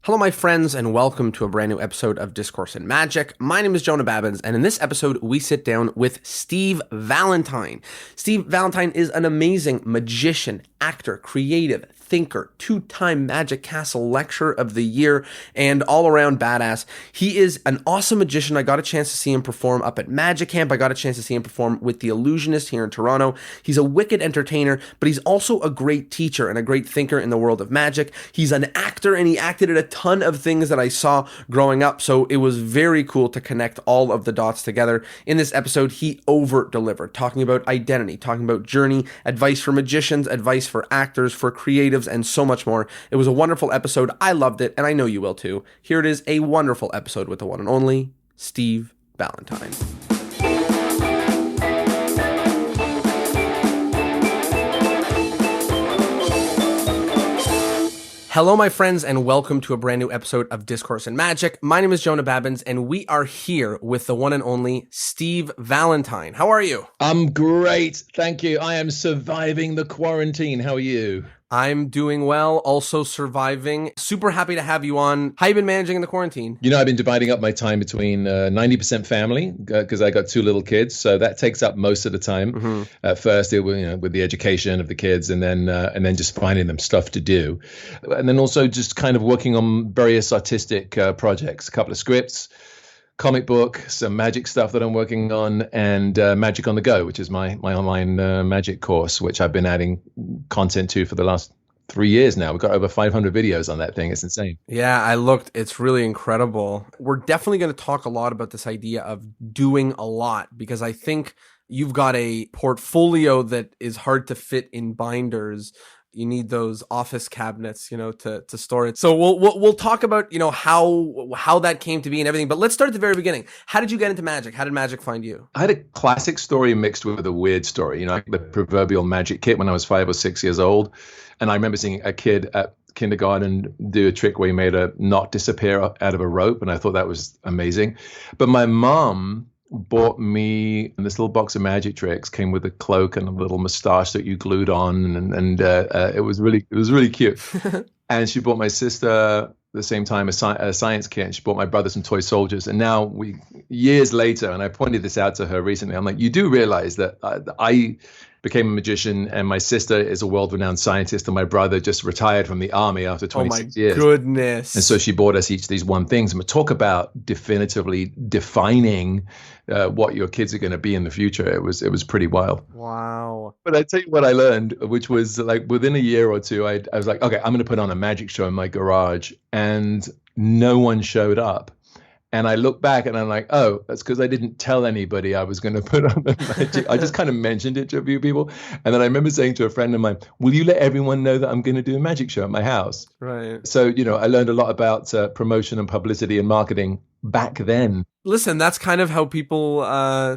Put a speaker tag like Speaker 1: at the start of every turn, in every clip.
Speaker 1: Hello, my friends, and welcome to a brand new episode of Discourse in Magic. My name is Jonah Babbins, and in this episode, we sit down with Steve Valentine. Steve Valentine is an amazing magician, actor, creative, thinker, two-time Magic Castle Lecturer of the Year, and all-around badass. He is an awesome magician. I got a chance to see him perform up at Magic Camp. I got a chance to see him perform with The Illusionist here in Toronto. He's a wicked entertainer, but he's also a great teacher and a great thinker in the world of magic. He's an actor, and he acted at a ton of things that I saw growing up, so it was very cool to connect all of the dots together. In this episode, he over-delivered, talking about identity, talking about journey, advice for magicians, advice for actors, for creatives, and so much more. It was a wonderful episode. I loved it, and I know you will too. Here it is, a wonderful episode with the one and only Steve Valentine. Hello, my friends, and welcome to a brand new episode of Discourse in Magic. My name is Jonah Babbins, and we are here with the one and only Steve Valentine. How are you?
Speaker 2: I'm great. Thank you. I am surviving the quarantine. How are you?
Speaker 1: I'm doing well, also surviving. Super happy to have you on. How you been managing in the quarantine?
Speaker 2: You know, I've been dividing up my time between 90% family because I got two little kids, so that takes up most of the time.
Speaker 1: Mm-hmm.
Speaker 2: At first, it was with the education of the kids, and then just finding them stuff to do, and then also just kind of working on various artistic projects, a couple of scripts, comic book, some magic stuff that I'm working on, and Magic on the Go, which is my online magic course, which I've been adding content to for the last 3 years now. We've got over 500 videos on that thing. It's insane.
Speaker 1: Yeah, I looked. It's really incredible. We're definitely going to talk a lot about this idea of doing a lot, because I think you've got a portfolio that is hard to fit in binders. You need those office cabinets, to store it. So we'll talk about, how that came to be and everything. But let's start at the very beginning. How did you get into magic? How did magic find you?
Speaker 2: I had a classic story mixed with a weird story. The proverbial magic kit when I was 5 or 6 years old. And I remember seeing a kid at kindergarten do a trick where he made a knot disappear out of a rope. And I thought that was amazing. But my mom bought me this little box of magic tricks, came with a cloak and a little mustache that you glued on, and it was really cute. And she bought my sister the same time a science kit, and she bought my brother some toy soldiers. And now years later, and I pointed this out to her recently, I'm like, you do realize that I became a magician, and my sister is a world-renowned scientist, and my brother just retired from the army after 26 years.
Speaker 1: Oh my goodness.
Speaker 2: And so she bought us each these one things. And we talk about definitively defining what your kids are going to be in the future. It was pretty wild.
Speaker 1: Wow.
Speaker 2: But I tell you what I learned, which was like within a year or two, I was like, okay, I'm going to put on a magic show in my garage, and no one showed up. And I look back and I'm like, oh, that's because I didn't tell anybody I was going to put on the magic. I just kind of mentioned it to a few people. And then I remember saying to a friend of mine, will you let everyone know that I'm going to do a magic show at my house?
Speaker 1: Right.
Speaker 2: So, I learned a lot about promotion and publicity and marketing back then.
Speaker 1: Listen, that's kind of how people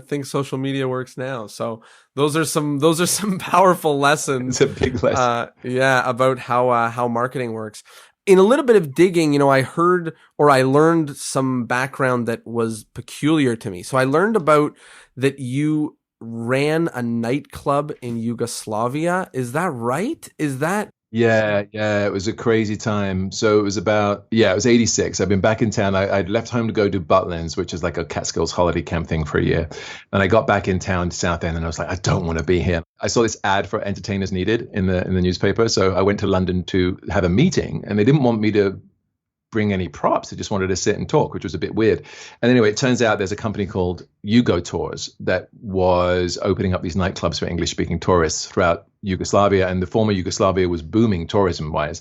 Speaker 1: think social media works now. So those are some powerful lessons.
Speaker 2: It's a big lesson.
Speaker 1: About how marketing works. In a little bit of digging, I heard or I learned some background that was peculiar to me. So I learned about that you ran a nightclub in Yugoslavia. Is that right? Yeah,
Speaker 2: it was a crazy time. So it was it was 86. I've been back in town. I'd left home to go to Butlins, which is like a Catskills holiday camp thing for a year. And I got back in town to South End, and I was like, I don't want to be here. I saw this ad for entertainers needed in the newspaper. So I went to London to have a meeting, and they didn't want me to bring any props. They just wanted to sit and talk, which was a bit weird. And anyway, it turns out there's a company called Yugo Tours that was opening up these nightclubs for English-speaking tourists throughout Yugoslavia, and the former Yugoslavia was booming tourism-wise.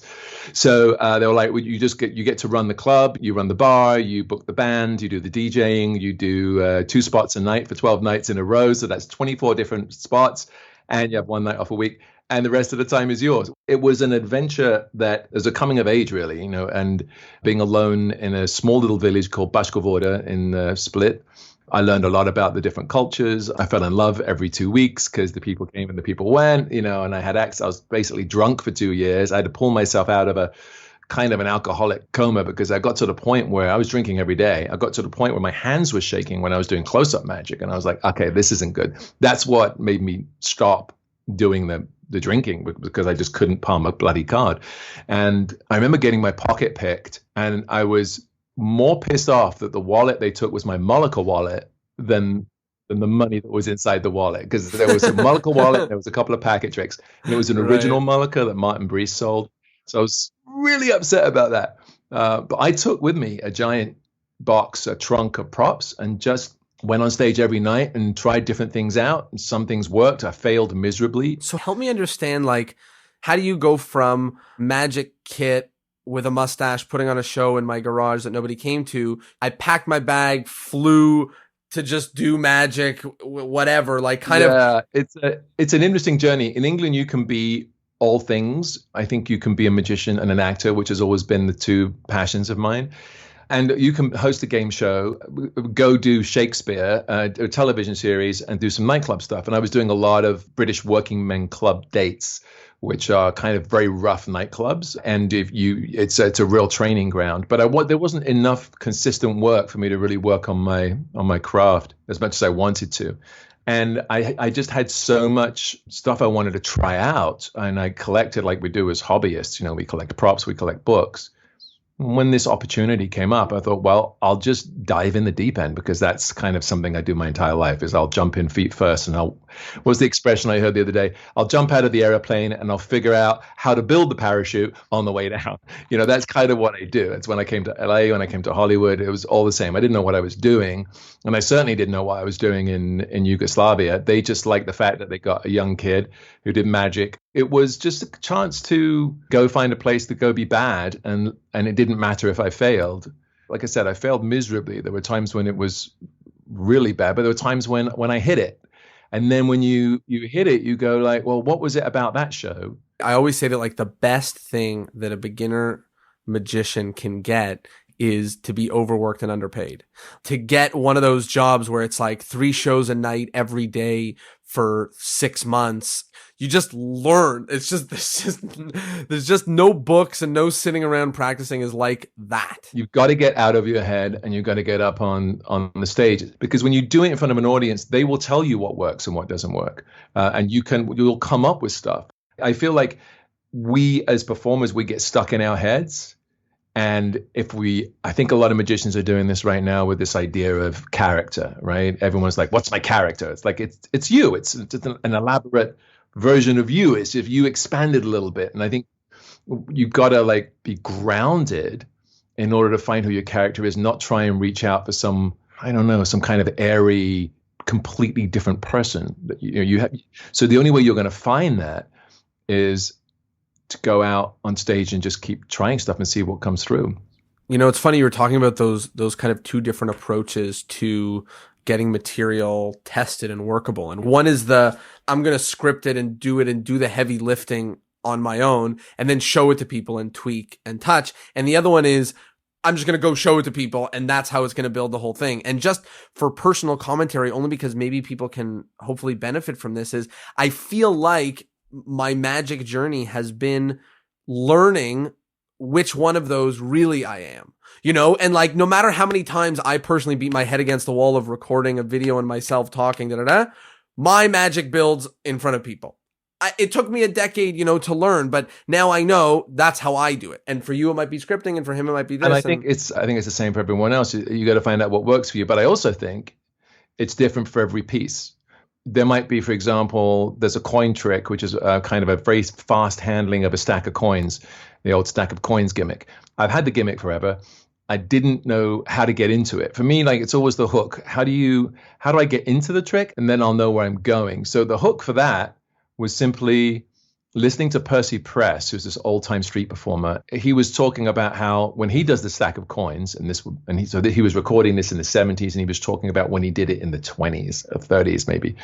Speaker 2: So they were like, well, you get to run the club, you run the bar, you book the band, you do the DJing, you do 2 spots a night for 12 nights in a row. So that's 24 different spots, and you have 1 night off a week, and the rest of the time is yours. It was an adventure that is a coming of age, really, and being alone in a small little village called Bashkovoda in Split. I learned a lot about the different cultures. I fell in love every 2 weeks because the people came and the people went, and I had access. I was basically drunk for 2 years. I had to pull myself out of a kind of an alcoholic coma because I got to the point where I was drinking every day. I got to the point where my hands were shaking when I was doing close-up magic. And I was like, okay, this isn't good. That's what made me stop doing the drinking because I just couldn't palm a bloody card. And I remember getting my pocket picked, and I was more pissed off that the wallet they took was my Mollica wallet than the money that was inside the wallet, because there was a Mollica wallet, there was a couple of packet tricks, and it was an original
Speaker 1: Right.
Speaker 2: Mollica that Martin Brees sold. So I was really upset about that. But I took with me a giant box, a trunk of props, and just went on stage every night and tried different things out. And some things worked. I failed miserably.
Speaker 1: So help me understand, like, how do you go from magic kit with a mustache, putting on a show in my garage that nobody came to? I packed my bag, flew to just do magic, whatever, like kind of.
Speaker 2: Yeah, it's an interesting journey. In England, you can be all things. I think you can be a magician and an actor, which has always been the two passions of mine. And you can host a game show, go do Shakespeare, a television series, and do some nightclub stuff. And I was doing a lot of British working men club dates, which are kind of very rough nightclubs. And it's a real training ground. But there wasn't enough consistent work for me to really work on my craft as much as I wanted to. And I just had so much stuff I wanted to try out. And I collected, like we do as hobbyists. We collect props, we collect books. When this opportunity came up, I thought, well, I'll just dive in the deep end, because that's kind of something I do my entire life, is I'll jump in feet first. And what was the expression I heard the other day? I'll jump out of the airplane and I'll figure out how to build the parachute on the way down. That's kind of what I do. It's when I came to LA, when I came to Hollywood, it was all the same. I didn't know what I was doing. And I certainly didn't know what I was doing in Yugoslavia. They just liked the fact that they got a young kid who did magic. It was just a chance to go find a place to go be bad. And it didn't matter if I failed. Like I said, I failed miserably. There were times when it was really bad, but there were times when I hit it. And then when you hit it, you go like, well, what was it about that show?
Speaker 1: I always say that, like, the best thing that a beginner magician can get is to be overworked and underpaid. To get one of those jobs where it's like 3 shows a night every day for 6 months. You just learn. There's just no books and no sitting around practicing is like that.
Speaker 2: You've got to get out of your head, and you've got to get up on the stage, because when you do it in front of an audience, they will tell you what works and what doesn't work. And you'll come up with stuff. I feel like we as performers, we get stuck in our heads. And I think a lot of magicians are doing this right now with this idea of character, right? Everyone's like, what's my character? It's like, it's you. It's just an elaborate version of you. It's if you expanded a little bit. And I think you've got to like be grounded in order to find who your character is, not try and reach out for some kind of airy, completely different person that you have. So the only way you're going to find that is to go out on stage and just keep trying stuff and see what comes through.
Speaker 1: It's funny you were talking about those kind of 2 different approaches to getting material tested and workable. And one is I'm going to script it and do the heavy lifting on my own and then show it to people and tweak and touch. And the other one is I'm just going to go show it to people, and that's how it's going to build the whole thing. And just for personal commentary, only because maybe people can hopefully benefit from this, is I feel like my magic journey has been learning which one of those really I am, and like, no matter how many times I personally beat my head against the wall of recording a video and myself talking, my magic builds in front of people. It took me a decade, to learn, but now I know that's how I do it. And for you, it might be scripting, and for him, it might be this.
Speaker 2: And I think it's the same for everyone else. You got to find out what works for you. But I also think it's different for every piece. There might be, for example, there's a coin trick, which is kind of a very fast handling of a stack of coins, the old stack of coins gimmick. I've had the gimmick forever. I didn't know how to get into it. For me, like, it's always the hook. How do I get into the trick? And then I'll know where I'm going. So the hook for that was simply listening to Percy Press, who's this old-time street performer. He was talking about how when he does the stack of coins, he was recording this in the 70s, and he was talking about when he did it in the 20s or 30s maybe.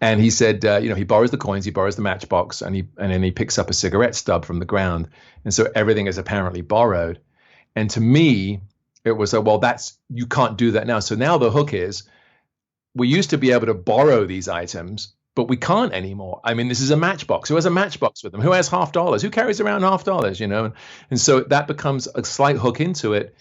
Speaker 2: And he said, he borrows the coins, he borrows the matchbox, and then he picks up a cigarette stub from the ground. And so everything is apparently borrowed. And to me, it was you can't do that now. So now the hook is, we used to be able to borrow these items, but we can't anymore. I mean, this is a matchbox. Who has a matchbox with them? Who has $50? Who carries around $50? And so that becomes a slight hook into it.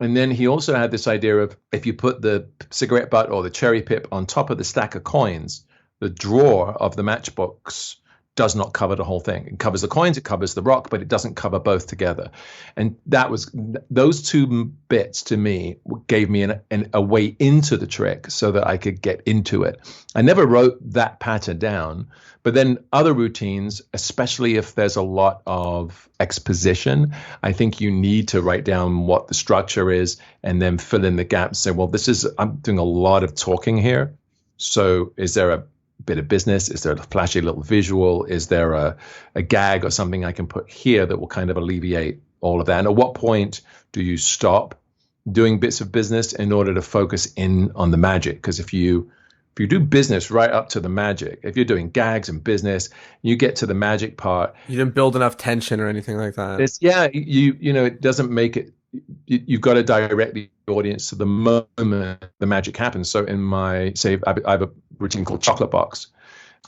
Speaker 2: And then he also had this idea of, if you put the cigarette butt or the cherry pip on top of the stack of coins, the drawer of the matchbox does not cover the whole thing. It covers the coins, it covers the rock, but it doesn't cover both together. And those two bits to me gave me a way into the trick so that I could get into it. I never wrote that pattern down, but then other routines, especially if there's a lot of exposition, I think you need to write down what the structure is and then fill in the gaps. Say, well, I'm doing a lot of talking here. So is there a bit of business? Is there a flashy little visual? Is there a gag or something I can put here that will kind of alleviate all of that? And at what point do you stop doing bits of business in order to focus in on the magic? Because if you do business right up to the magic, if you're doing gags and business, you get to the magic part.
Speaker 1: You didn't build enough tension or anything like that.
Speaker 2: It doesn't make it. You've got to direct the audience to the moment the magic happens. So in I have a routine called Chocolate Box.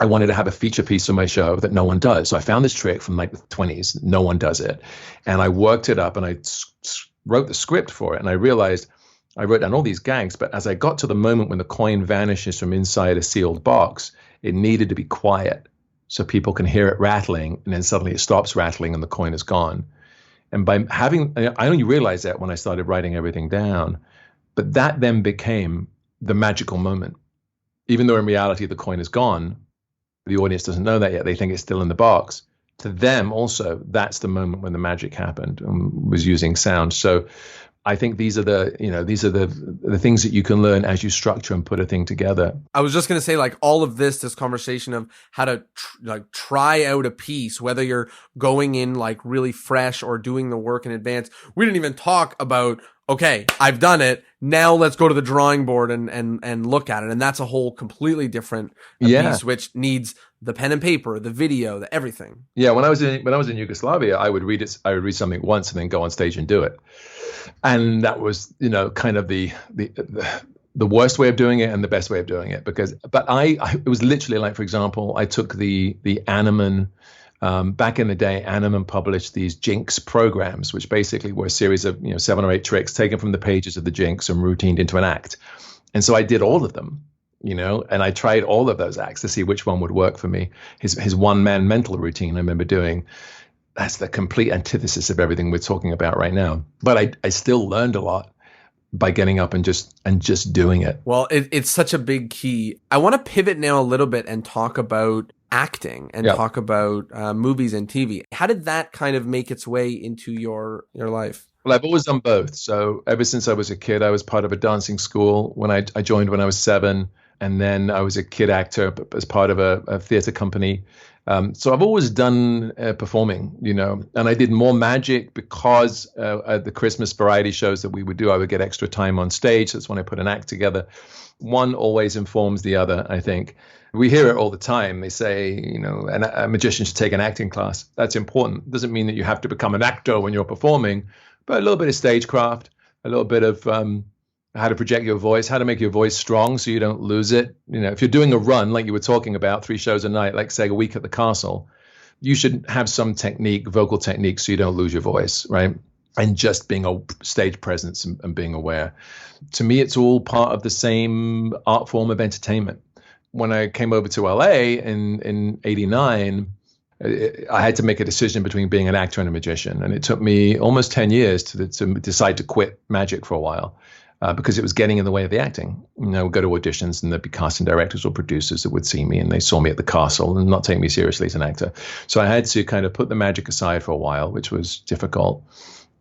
Speaker 2: I wanted to have a feature piece on my show that no one does. So I found this trick from like the 20s. No one does it. And I worked it up and I wrote the script for it. And I realized I wrote down all these gags, but as I got to the moment when the coin vanishes from inside a sealed box, it needed to be quiet so people can hear it rattling, and then suddenly it stops rattling and the coin is gone. And I only realized that when I started writing everything down, but that then became the magical moment. Even though in reality the coin is gone, the audience doesn't know that yet. They think it's still in the box. To them also, that's the moment when the magic happened and was using sound. So I think these are the things that you can learn as you structure and put a thing together.
Speaker 1: I was just going to say, like, all of this conversation of how to try out a piece, whether you're going in like really fresh or doing the work in advance. We didn't even talk about, okay, I've done it. Now let's go to the drawing board and look at it. And that's a whole completely different piece, which needs the pen and paper, the video, the everything.
Speaker 2: Yeah. When I was in Yugoslavia, I would read something once and then go on stage and do it. And that was, kind of the worst way of doing it and the best way of doing it, but it was literally like, for example, I took the Animan, back in the day, Animan published these Jinx programs, which basically were a series of, 7 or 8 tricks taken from the pages of the Jinx and routined into an act. And so I did all of them, and I tried all of those acts to see which one would work for me. His one-man mental routine, I remember doing. That's the complete antithesis of everything we're talking about right now. But I still learned a lot by getting up and just doing it.
Speaker 1: Well, it's such a big key. I want to pivot now a little bit and talk about acting and talk about movies and TV. How did that kind of make its way into your life?
Speaker 2: Well, I've always done both. So ever since I was a kid, I was part of a dancing school when I joined when I was 7. And then I was a kid actor as part of a theater company. So I've always done performing, and I did more magic because at the Christmas variety shows that we would do, I would get extra time on stage. That's when I put an act together. One always informs the other, I think. We hear it all the time. They say, a magician should take an acting class. That's important. It doesn't mean that you have to become an actor when you're performing, but a little bit of stagecraft, a little bit of how to project your voice, how to make your voice strong so you don't lose it. If you're doing a run, like you were talking about, 3 shows a night, like say a week at the castle, you should have some technique, vocal technique, so you don't lose your voice, right? And just being a stage presence and being aware. To me, it's all part of the same art form of entertainment. When I came over to LA in 89, I had to make a decision between being an actor and a magician. And it took me almost 10 years to decide to quit magic for a while. Because it was getting in the way of the acting. We'd go to auditions and there'd be casting directors or producers that would see me and they saw me at the castle and not take me seriously as an actor. So I had to kind of put the magic aside for a while, which was difficult.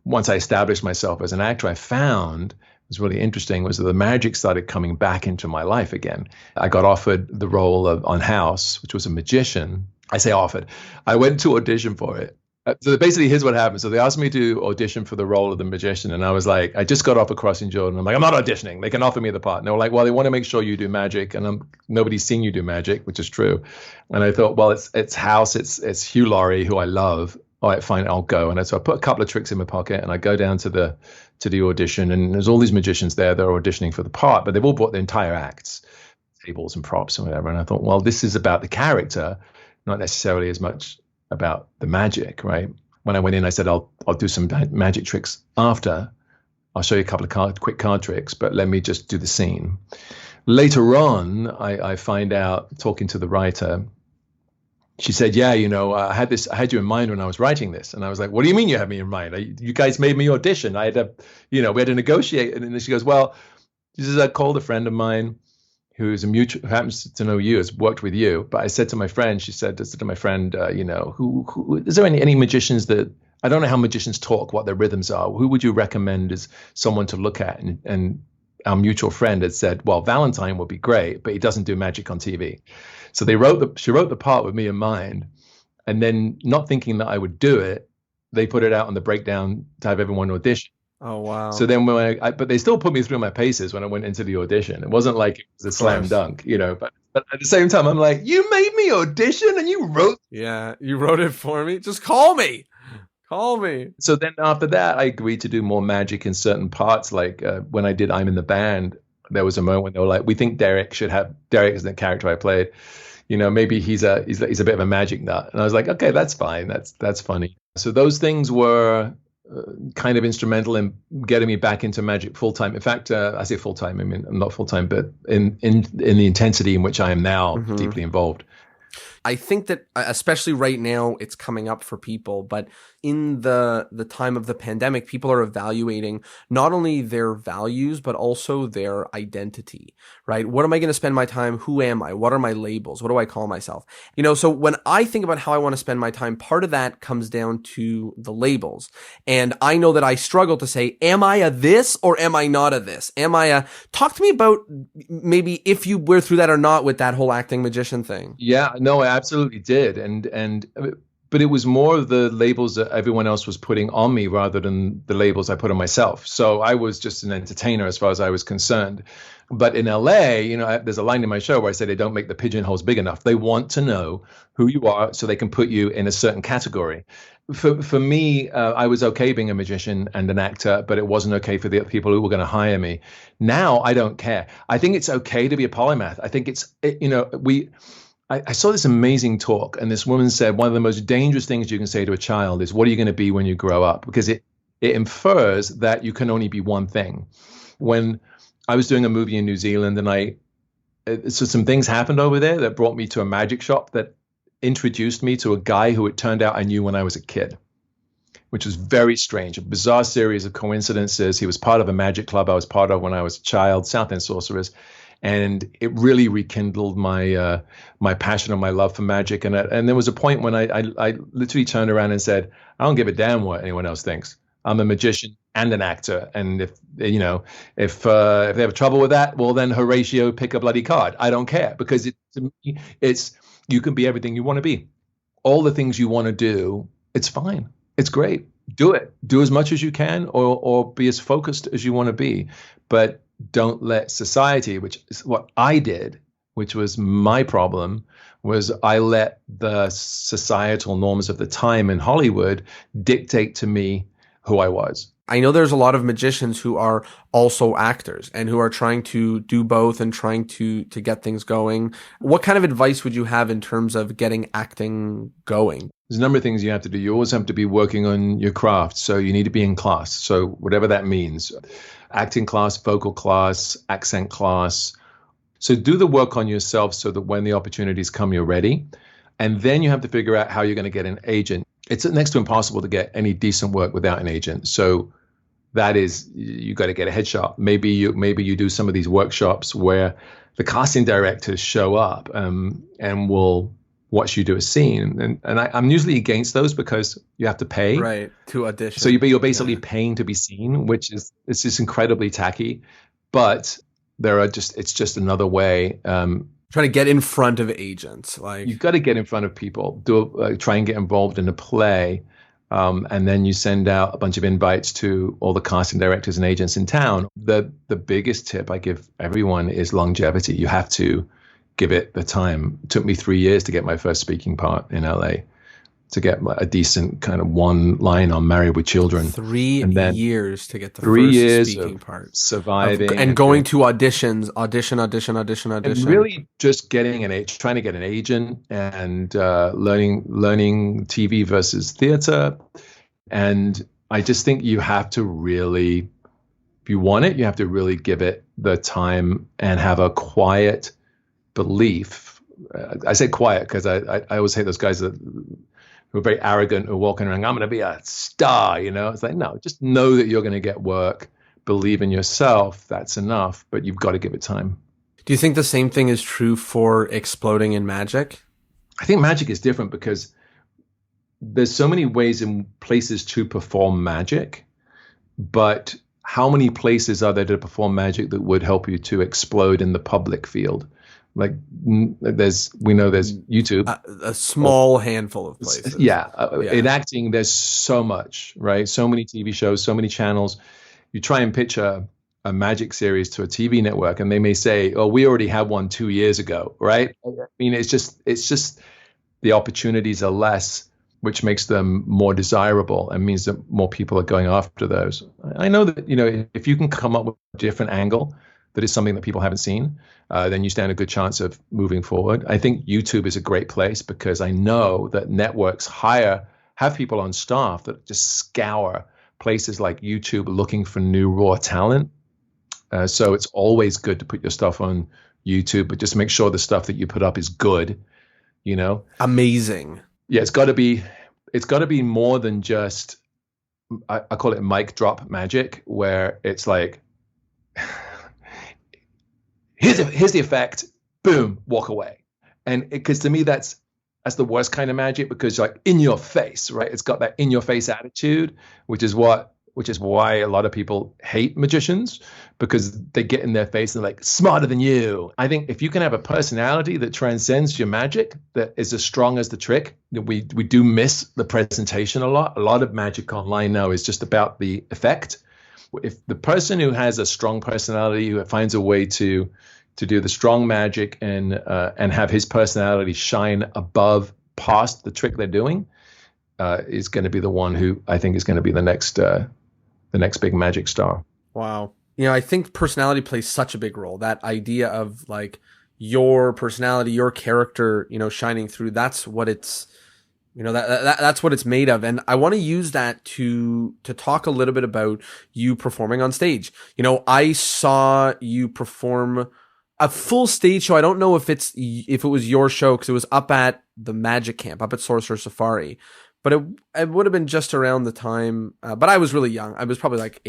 Speaker 2: Once I established myself as an actor, I found was really interesting was that the magic started coming back into my life again. I got offered the role on House, which was a magician. I say offered. I went to audition for it. So basically, here's what happened. So they asked me to audition for the role of the magician. And I was like, I just got off a Crossing Jordan. I'm like, I'm not auditioning. They can offer me the part. And they were like, well, they want to make sure you do magic. And nobody's seen you do magic, which is true. And I thought, well, it's House. It's Hugh Laurie, who I love. All right, fine, I'll go. And so I put a couple of tricks in my pocket and I go down to the audition. And there's all these magicians there that are auditioning for the part, but they've all brought the entire acts, tables and props and whatever. And I thought, well, this is about the character, not necessarily as much about the magic, right? When I went in, I said, I'll do some magic tricks after. I'll show you a couple of quick card tricks, but let me just do the scene. Later on, I find out, talking to the writer, she said, yeah, I had you in mind when I was writing this. And I was like, what do you mean you had me in mind? You guys made me audition. I had to, we had to negotiate. And then she goes, well, this is I called a friend of mine who's a mutual, who happens to know you, has worked with you. But I said to my friend, she said to my friend, who is there any magicians that, I don't know how magicians talk, what their rhythms are. Who would you recommend as someone to look at? And our mutual friend had said, well, Valentine would be great, but he doesn't do magic on TV. So she wrote the part with me in mind, and then not thinking that I would do it, they put it out on the breakdown to have everyone audition.
Speaker 1: Oh, wow.
Speaker 2: So then but they still put me through my paces when I went into the audition. It wasn't like it was a slam dunk, but at the same time, I'm like, you made me audition and you wrote.
Speaker 1: Yeah, you wrote it for me. Just call me. Call me.
Speaker 2: So then after that, I agreed to do more magic in certain parts. Like when I did I'm in the Band, there was a moment when they were like, we think Derek is the character I played. Maybe he's a bit of a magic nut. And I was like, okay, that's fine. That's funny. So those things were kind of instrumental in getting me back into magic full time. In fact, I say full time. I mean, I'm not full time, but in the intensity in which I am now deeply involved.
Speaker 1: I think that especially right now, it's coming up for people, but in the time of the pandemic, people are evaluating not only their values, but also their identity, right? What am I going to spend my time? Who am I? What are my labels? What do I call myself? So when I think about how I want to spend my time, part of that comes down to the labels. And I know that I struggle to say, am I a this or am I not a this? Talk to me about maybe if you were through that or not with that whole acting magician thing.
Speaker 2: Yeah, no, I absolutely did. But it was more of the labels that everyone else was putting on me rather than the labels I put on myself. So I was just an entertainer as far as I was concerned. But in LA, there's a line in my show where I say they don't make the pigeonholes big enough. They want to know who you are so they can put you in a certain category. For me, I was okay being a magician and an actor, but it wasn't okay for the people who were going to hire me. Now I don't care. I think it's okay to be a polymath. I think I saw this amazing talk, and this woman said one of the most dangerous things you can say to a child is, what are you going to be when you grow up? Because it infers that you can only be one thing. When I was doing a movie in New Zealand, and so some things happened over there that brought me to a magic shop that introduced me to a guy who it turned out I knew when I was a kid, which was very strange, a bizarre series of coincidences. He was part of a magic club I was part of when I was a child, South End Sorcerers. And it really rekindled my passion and my love for magic. And there was a point when I literally turned around and said, I don't give a damn what anyone else thinks. I'm a magician and an actor. And if they have trouble with that, well, then Horatio, pick a bloody card. I don't care, because to me, you can be everything you want to be. All the things you want to do, it's fine. It's great. Do it. Do as much as you can, or be as focused as you want to be. But don't let society, which is what I did, which was my problem, was I let the societal norms of the time in Hollywood dictate to me who I was.
Speaker 1: I know there's a lot of magicians who are also actors and who are trying to do both and trying to get things going. What kind of advice would you have in terms of getting acting going?
Speaker 2: There's a number of things you have to do. You always have to be working on your craft. So you need to be in class. So whatever that means, acting class, vocal class, accent class. So do the work on yourself so that when the opportunities come, you're ready. And then you have to figure out how you're going to get an agent. It's next to impossible to get any decent work without an agent. So that is, you got to get a headshot. Maybe you do some of these workshops where the casting directors show up and will watch you do a scene. And I'm usually against those because you have to pay.
Speaker 1: Right, to audition.
Speaker 2: So you're basically paying to be seen, which is, it's just incredibly tacky. But it's just another way.
Speaker 1: Trying to get in front of agents.
Speaker 2: You've got to get in front of people, try and get involved in a play. And then you send out a bunch of invites to all the casting directors and agents in town. The biggest tip I give everyone is longevity. You have to give it the time. It took me 3 years to get my first speaking part in LA, to get a decent kind of one line on Married with Children.
Speaker 1: 3 years to get the first speaking part.
Speaker 2: Surviving.
Speaker 1: And going to auditions, audition.
Speaker 2: And really just trying to get an agent and learning TV versus theater. And I just think you have to really, if you want it, you have to really give it the time and have a quiet belief I say quiet because I always hate those guys that who are very arrogant, who are walking around, I'm going to be a star, It's like, no, just know that you're going to get work, believe in yourself. That's enough, but you've got to give it time.
Speaker 1: Do you think the same thing is true for exploding in magic?
Speaker 2: I think magic is different because there's so many ways and places to perform magic, but how many places are there to perform magic that would help you to explode in the public field? Like we know there's YouTube,
Speaker 1: a small handful of places.
Speaker 2: In acting, there's so much, right? So many TV shows, so many channels. You try and pitch a magic series to a TV network, and they may say, "Oh, we already had one 2 years ago," right? I mean, it's just the opportunities are less, which makes them more desirable and means that more people are going after those. I know that if you can come up with a different angle that is something that people haven't seen, then you stand a good chance of moving forward. I think YouTube is a great place because I know that networks have people on staff that just scour places like YouTube looking for new raw talent. So it's always good to put your stuff on YouTube, but just make sure the stuff that you put up is good, Amazing. Yeah, it's got to be more than just, I call it mic drop magic, where it's like, here's the effect, boom, walk away. And because to me, that's the worst kind of magic, because like in your face, right? It's got that in your face attitude, which is why a lot of people hate magicians, because they get in their face and they're like, smarter than you. I think if you can have a personality that transcends your magic, that is as strong as the trick, we do miss the presentation a lot. A lot of magic online now is just about the effect. If the person who has a strong personality, who finds a way to do the strong magic and have his personality shine above, past the trick they're doing, is going to be the one who I think is going to be the next big magic star. Wow.
Speaker 1: I think personality plays such a big role. That idea of like your personality, your character, shining through. That's what it's, that's what it's made of. And I want to use that to talk a little bit about you performing on stage. I saw you perform a full stage show. I don't know if it was your show, because it was up at the Magic Camp, up at Sorcerer Safari. But it would have been just around the time, but I was really young. I was probably like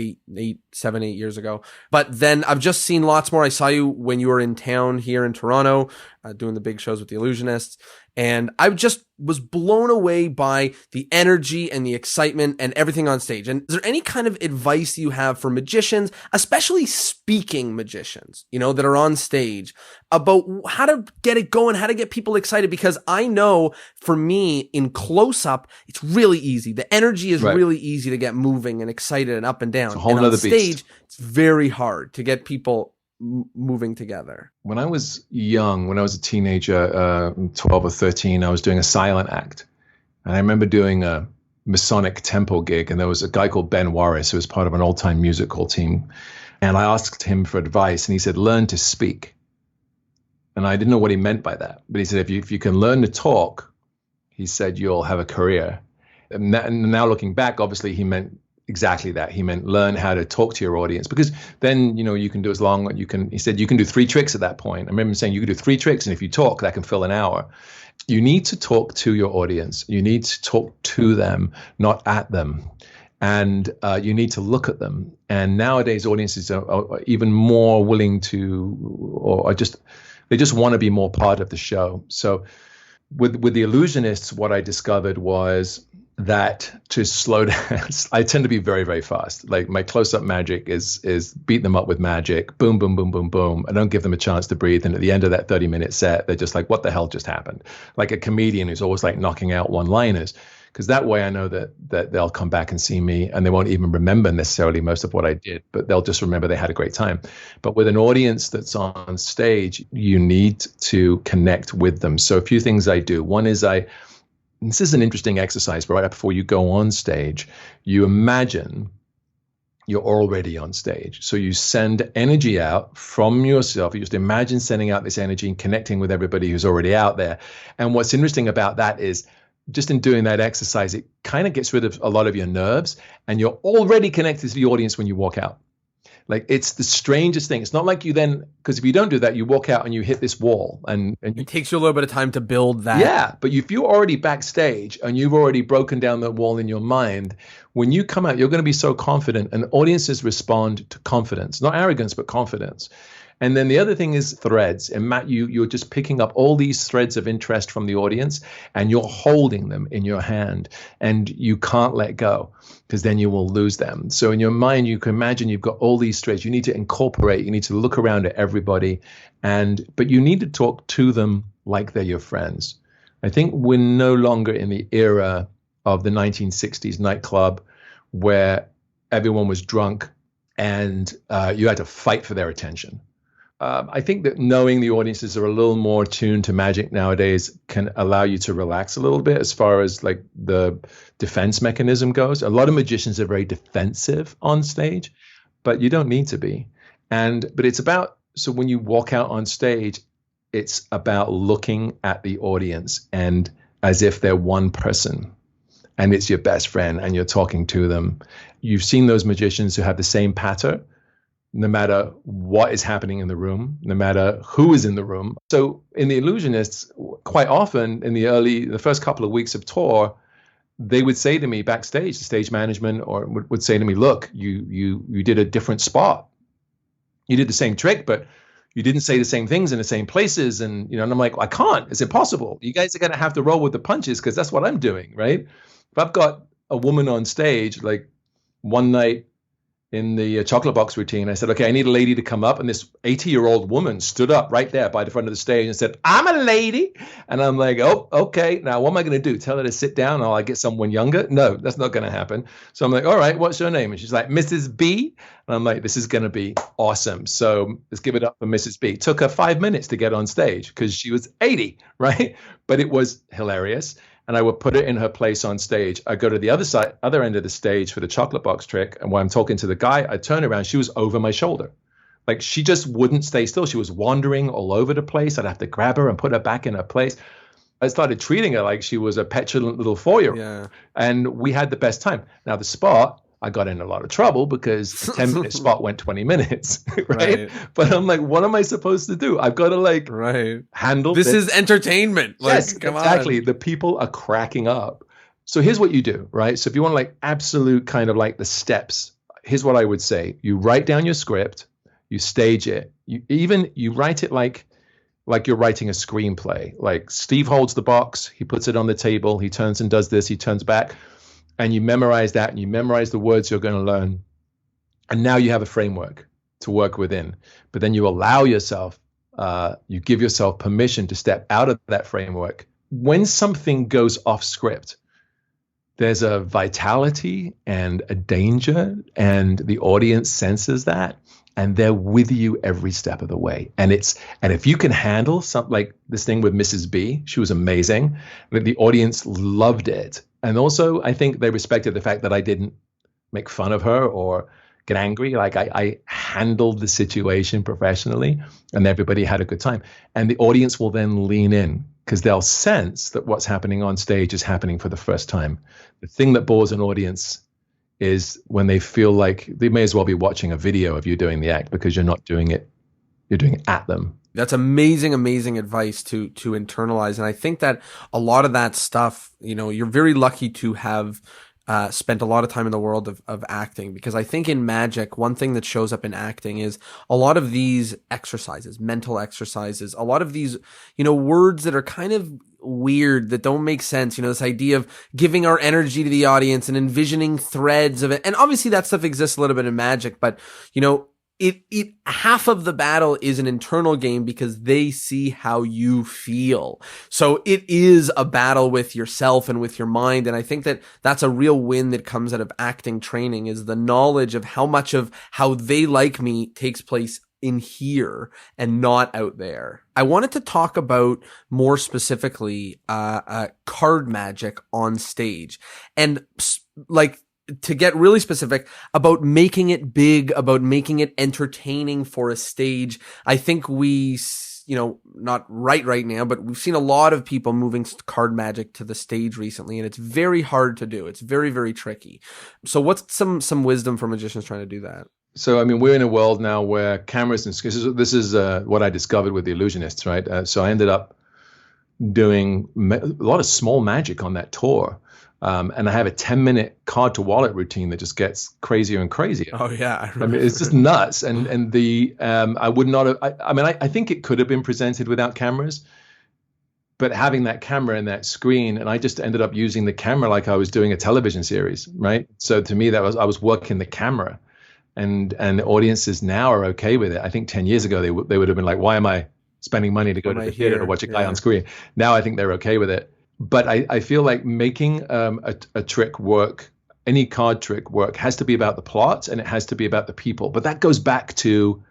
Speaker 1: 7, 8 years ago. But then I've just seen lots more. I saw you when you were in town here in Toronto, doing the big shows with the Illusionists. And I just was blown away by the energy and the excitement and everything on stage. And is there any kind of advice you have for magicians, especially speaking magicians, that are on stage, about how to get it going, how to get people excited? Because I know for me in close up, it's really easy. The energy is really easy to get moving and excited and up and down.
Speaker 2: It's a whole
Speaker 1: and
Speaker 2: other
Speaker 1: on stage,
Speaker 2: beast.
Speaker 1: It's very hard to get people moving together.
Speaker 2: When I was young, when I was a teenager, 12 or 13, I was doing a silent act. And I remember doing a Masonic temple gig, and there was a guy called Ben Warris who was part of an old-time music hall team. And I asked him for advice, and he said, learn to speak. And I didn't know what he meant by that. But he said, if you can learn to talk, he said, you'll have a career. And now looking back, obviously he meant exactly that. He meant learn how to talk to your audience, because then, you can do as long, he said, you can do 3 tricks at that point. I remember him saying you can do 3 tricks, and if you talk, that can fill an hour. You need to talk to your audience. You need to talk to them, not at them. And you need to look at them. And nowadays audiences are even more willing to, they just want to be more part of the show. So with the Illusionists, what I discovered was that to slow down, I tend to be very, very fast. Like my close-up magic is beat them up with magic, boom, boom, boom, boom, boom. I don't give them a chance to breathe. And at the end of that 30-minute set, they're just like, what the hell just happened? Like a comedian who's always like knocking out one-liners. Because that way I know that they'll come back and see me, and they won't even remember necessarily most of what I did, but they'll just remember they had a great time. But with an audience that's on stage, you need to connect with them. So a few things I do. One is this is an interesting exercise, but right before you go on stage, you imagine you're already on stage. So you send energy out from yourself. You just imagine sending out this energy and connecting with everybody who's already out there. And what's interesting about that is just in doing that exercise, it kind of gets rid of a lot of your nerves, and you're already connected to the audience when you walk out. Like it's the strangest thing. It's not like you then, because if you don't do that, you walk out and you hit this wall and
Speaker 1: It takes you a little bit of time to build that.
Speaker 2: yeah, but if you're already backstage and you've already broken down that wall in your mind, when you come out, you're going to be so confident, and audiences respond to confidence, not arrogance, but confidence. And then the other thing is threads. And Matt, you're just picking up all these threads of interest from the audience and you're holding them in your hand and you can't let go because then you will lose them. So in your mind, you can imagine you've got all these threads. You need to incorporate, you need to look around at everybody, but you need to talk to them like they're your friends. I think we're no longer in the era of the 1960s nightclub where everyone was drunk and you had to fight for their attention. I think that knowing the audiences are a little more tuned to magic nowadays can allow you to relax a little bit as far as like the defense mechanism goes. A lot of magicians are very defensive on stage, but you don't need to be. But it's about, so when you walk out on stage, it's about looking at the audience and as if they're one person and it's your best friend and you're talking to them. You've seen those magicians who have the same patter, no matter what is happening in the room, no matter who is in the room. So in The Illusionists, quite often in the first couple of weeks of tour, they would say to me backstage, the stage management or would say to me, look, you did a different spot. You did the same trick, but you didn't say the same things in the same places. And, and I'm like, I can't, it's impossible. You guys are going to have to roll with the punches because that's what I'm doing, right? If I've got a woman on stage, like one night, in the chocolate box routine, I said, okay, I need a lady to come up. And this 80-year-old woman stood up right there by the front of the stage and said, I'm a lady. And I'm like, oh, okay. Now, what am I going to do? Tell her to sit down or I get someone younger? No, that's not going to happen. So I'm like, all right, what's your name? And she's like, Mrs. B. And I'm like, this is going to be awesome. So let's give it up for Mrs. B. It took her 5 minutes to get on stage because she was 80, right? But it was hilarious. And I would put it in her place on stage. I go to the other end of the stage for the chocolate box trick. And when I'm talking to the guy, I turn around, she was over my shoulder. Like she just wouldn't stay still. She was wandering all over the place. I'd have to grab her and put her back in her place. I started treating her like she was a petulant little 4-year-old. Yeah. And we had the best time. Now the spot, I got in a lot of trouble because a 10-minute spot went 20 minutes, right? But I'm like, what am I supposed to do? I've got to handle
Speaker 1: this. Is entertainment.
Speaker 2: Yes, exactly. On. The people are cracking up. So here's what you do, right? So if you want absolute kind of the steps, here's what I would say. You write down your script, you stage it. You write it like you're writing a screenplay. Like Steve holds the box, he puts it on the table, he turns and does this, he turns back. And you memorize that and you memorize the words you're going to learn. And now you have a framework to work within. But then you allow yourself, you give yourself permission to step out of that framework. When something goes off script, there's a vitality and a danger, and the audience senses that. And they're with you every step of the way. And if you can handle something like this thing with Mrs. B, she was amazing. The audience loved it. And also, I think they respected the fact that I didn't make fun of her or get angry. Like I handled the situation professionally and everybody had a good time. And the audience will then lean in because they'll sense that what's happening on stage is happening for the first time. The thing that bores an audience is when they feel like they may as well be watching a video of you doing the act because you're not doing it, you're doing it at them.
Speaker 1: That's amazing, amazing advice to internalize. And I think that a lot of that stuff, you're very lucky to have spent a lot of time in the world of acting, because I think in magic, one thing that shows up in acting is a lot of these exercises, mental exercises, a lot of these, words that are kind of weird, that don't make sense. This idea of giving our energy to the audience and envisioning threads of it. And obviously that stuff exists a little bit in magic, but it half of the battle is an internal game because they see how you feel. So it is a battle with yourself and with your mind. And I think that that's a real win that comes out of acting training, is the knowledge of how much of how they like me takes place in here and not out there. I wanted to talk about more specifically, card magic on stage, and to get really specific about making it big, about making it entertaining for a stage. I think we, not right now, but we've seen a lot of people moving card magic to the stage recently, and it's very hard to do. It's very, very tricky. So what's some wisdom for magicians trying to do that?
Speaker 2: So, I mean, we're in a world now where cameras and this is what I discovered with the illusionists, right? So I ended up doing a lot of small magic on that tour. And I have a 10-minute card to wallet routine that just gets crazier and crazier.
Speaker 1: Oh yeah, I
Speaker 2: I mean,
Speaker 1: remember.
Speaker 2: it's just nuts. And the I would not have. I mean, I think it could have been presented without cameras, but having that camera and that screen, and I just ended up using the camera like I was doing a television series, right? So to me, that was I was working the camera, and the audiences now are okay with it. I think 10 years ago they would have been like, why am I spending money to go to
Speaker 1: Am I
Speaker 2: the theater to
Speaker 1: here?
Speaker 2: watch a guy
Speaker 1: Yeah.
Speaker 2: on screen? Now I think they're okay with it. But I feel like making a trick work, any card trick work, has to be about the plot and it has to be about the people. But that goes back to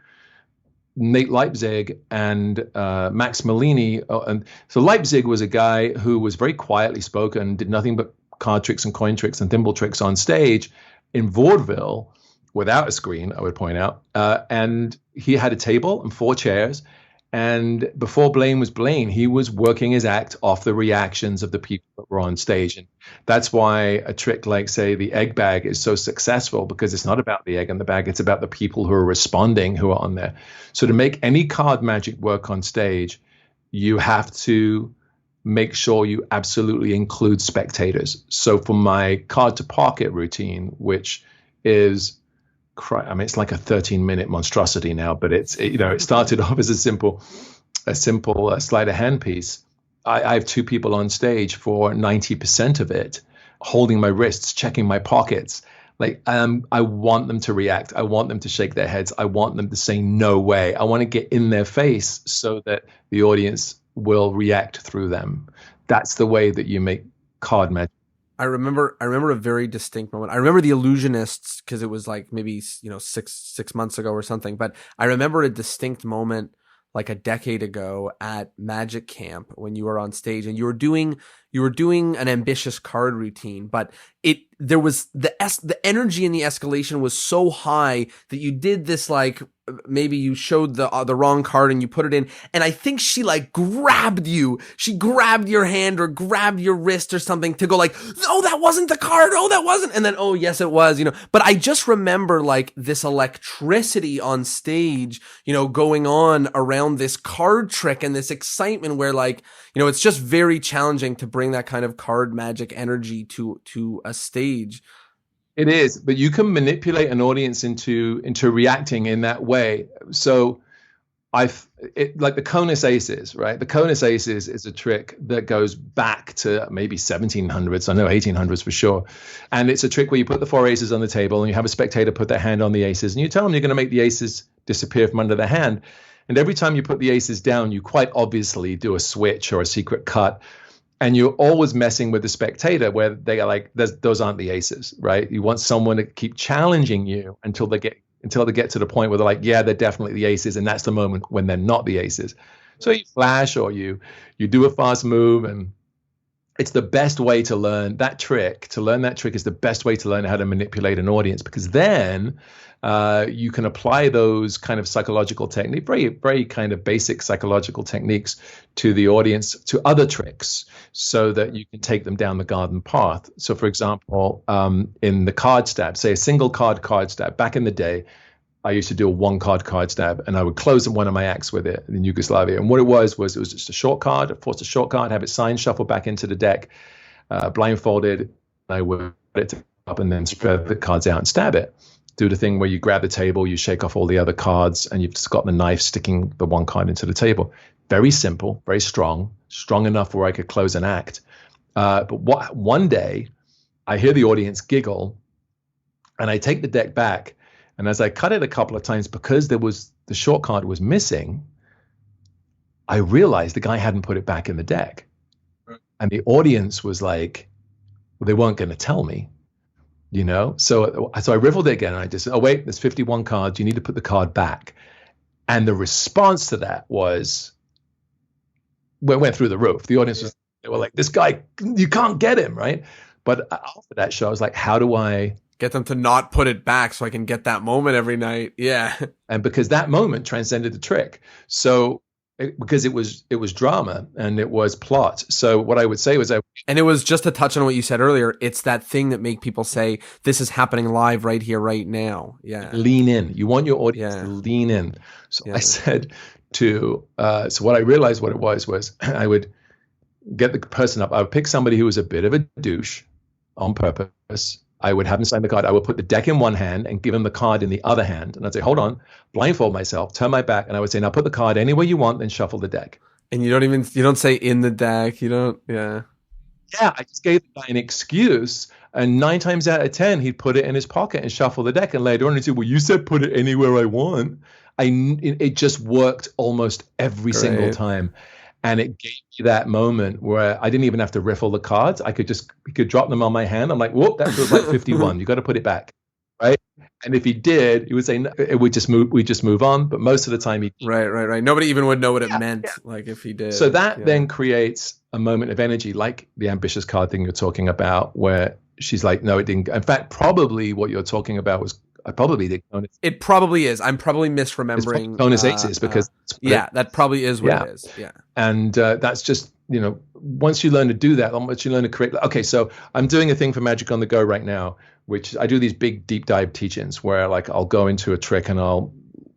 Speaker 2: Nate Leipzig and Max Malini. And so Leipzig was a guy who was very quietly spoken, did nothing but card tricks and coin tricks and thimble tricks on stage in vaudeville without a screen, I would point out. And he had a table and 4 chairs. And before Blaine was Blaine, he was working his act off the reactions of the people that were on stage. And that's why a trick like, say, the egg bag is so successful, because it's not about the egg in the bag. It's about the people who are responding, who are on there. So to make any card magic work on stage, you have to make sure you absolutely include spectators. So for my card to pocket routine, which is I mean, it's like a 13-minute monstrosity now, but it started off as a simple sleight of hand piece. I have 2 people on stage for 90% of it, holding my wrists, checking my pockets. Like, I want them to react. I want them to shake their heads. I want them to say, no way. I want to get in their face so that the audience will react through them. That's the way that you make card magic.
Speaker 1: I remember a very distinct moment. I remember the illusionists because it was like maybe, 6 months ago or something. But I remember a distinct moment like a decade ago at Magic Camp when you were on stage and you were doing an ambitious card routine, but there was the energy and the escalation was so high that you did this, like, maybe you showed the wrong card and you put it in, and I think she like grabbed your hand or grabbed your wrist or something to go like, oh, that wasn't the card, oh, that wasn't, and then, oh yes it was, but I just remember like this electricity on stage, going on around this card trick and this excitement where, like, it's just very challenging to bring that kind of card magic energy to a stage.
Speaker 2: It is, but you can manipulate an audience into reacting in that way. So like the Conus Aces, right? The Conus Aces is a trick that goes back to maybe 1700s. I know 1800s for sure. And it's a trick where you put the 4 aces on the table and you have a spectator put their hand on the aces and you tell them you're going to make the aces disappear from under their hand. And every time you put the aces down, you quite obviously do a switch or a secret cut. And you're always messing with the spectator where they are like, those aren't the aces, right? You want someone to keep challenging you until they get to the point where they're like, yeah, they're definitely the aces. And that's the moment when they're not the aces. So you flash or you do a fast move, and it's the best way to learn that trick. To learn that trick is the best way to learn how to manipulate an audience, because then you can apply those kind of psychological technique, very, very kind of basic psychological techniques to the audience, to other tricks, so that you can take them down the garden path. So, for example, in the card stab, say a single card stab, back in the day, I used to do a 1 card stab, and I would close one of my acts with it in Yugoslavia. And what it was just a short card, force a short card, have it signed, shuffle back into the deck, blindfolded. I would put it up and then spread the cards out and stab it. Do the thing where you grab the table, you shake off all the other cards, and you've just got the knife sticking the 1 card into the table. Very simple, very strong enough where I could close an act. But one day, I hear the audience giggle, and I take the deck back. And as I cut it a couple of times, because the short card was missing, I realized the guy hadn't put it back in the deck. Right. And the audience was like, well, they weren't going to tell me, So I riffled it again, and I just said, oh, wait, there's 51 cards. You need to put the card back. And the response to that went through the roof. The audience they were like, this guy, you can't get him, right? But after that show, I was like, how do I
Speaker 1: get them to not put it back so I can get that moment every night? Yeah.
Speaker 2: And because that moment transcended the trick. So because it was drama and it was plot. So what I would say was,
Speaker 1: and it was just to touch on what you said earlier. It's that thing that make people say this is happening live right here, right now. Yeah,
Speaker 2: lean in. You want your audience to lean in. So I said to so what I realized what it was I would get the person up. I would pick somebody who was a bit of a douche on purpose. I would have him sign the card. I would put the deck in one hand and give him the card in the other hand. And I'd say, hold on, blindfold myself, turn my back. And I would say, now put the card anywhere you want, then shuffle the deck.
Speaker 1: And you don't say in the deck. You don't,
Speaker 2: Yeah, I just gave the guy an excuse. And 9 times out of 10, he'd put it in his pocket and shuffle the deck. And later on, he'd say, well, you said put it anywhere I want. It just worked almost every single time. And it gave me that moment where I didn't even have to riffle the cards. He could drop them on my hand. I'm like, whoop, that feels like 51. You got to put it back, right? And if he did, he would say, no, we just move on. But most of the time, he
Speaker 1: right. Nobody even would know what it meant, like if he did.
Speaker 2: So that then creates a moment of energy, like the ambitious card thing you're talking about, where she's like, no, it didn't. In fact, probably what you're talking about was probably the bonus.
Speaker 1: It probably is. I'm probably misremembering.
Speaker 2: Bonus aces because
Speaker 1: that probably is what it is. Yeah,
Speaker 2: and that's just once you learn to do that, once you learn to create. Okay, so I'm doing a thing for Magic on the Go right now, which I do these big deep dive teach-ins where like I'll go into a trick and I'll,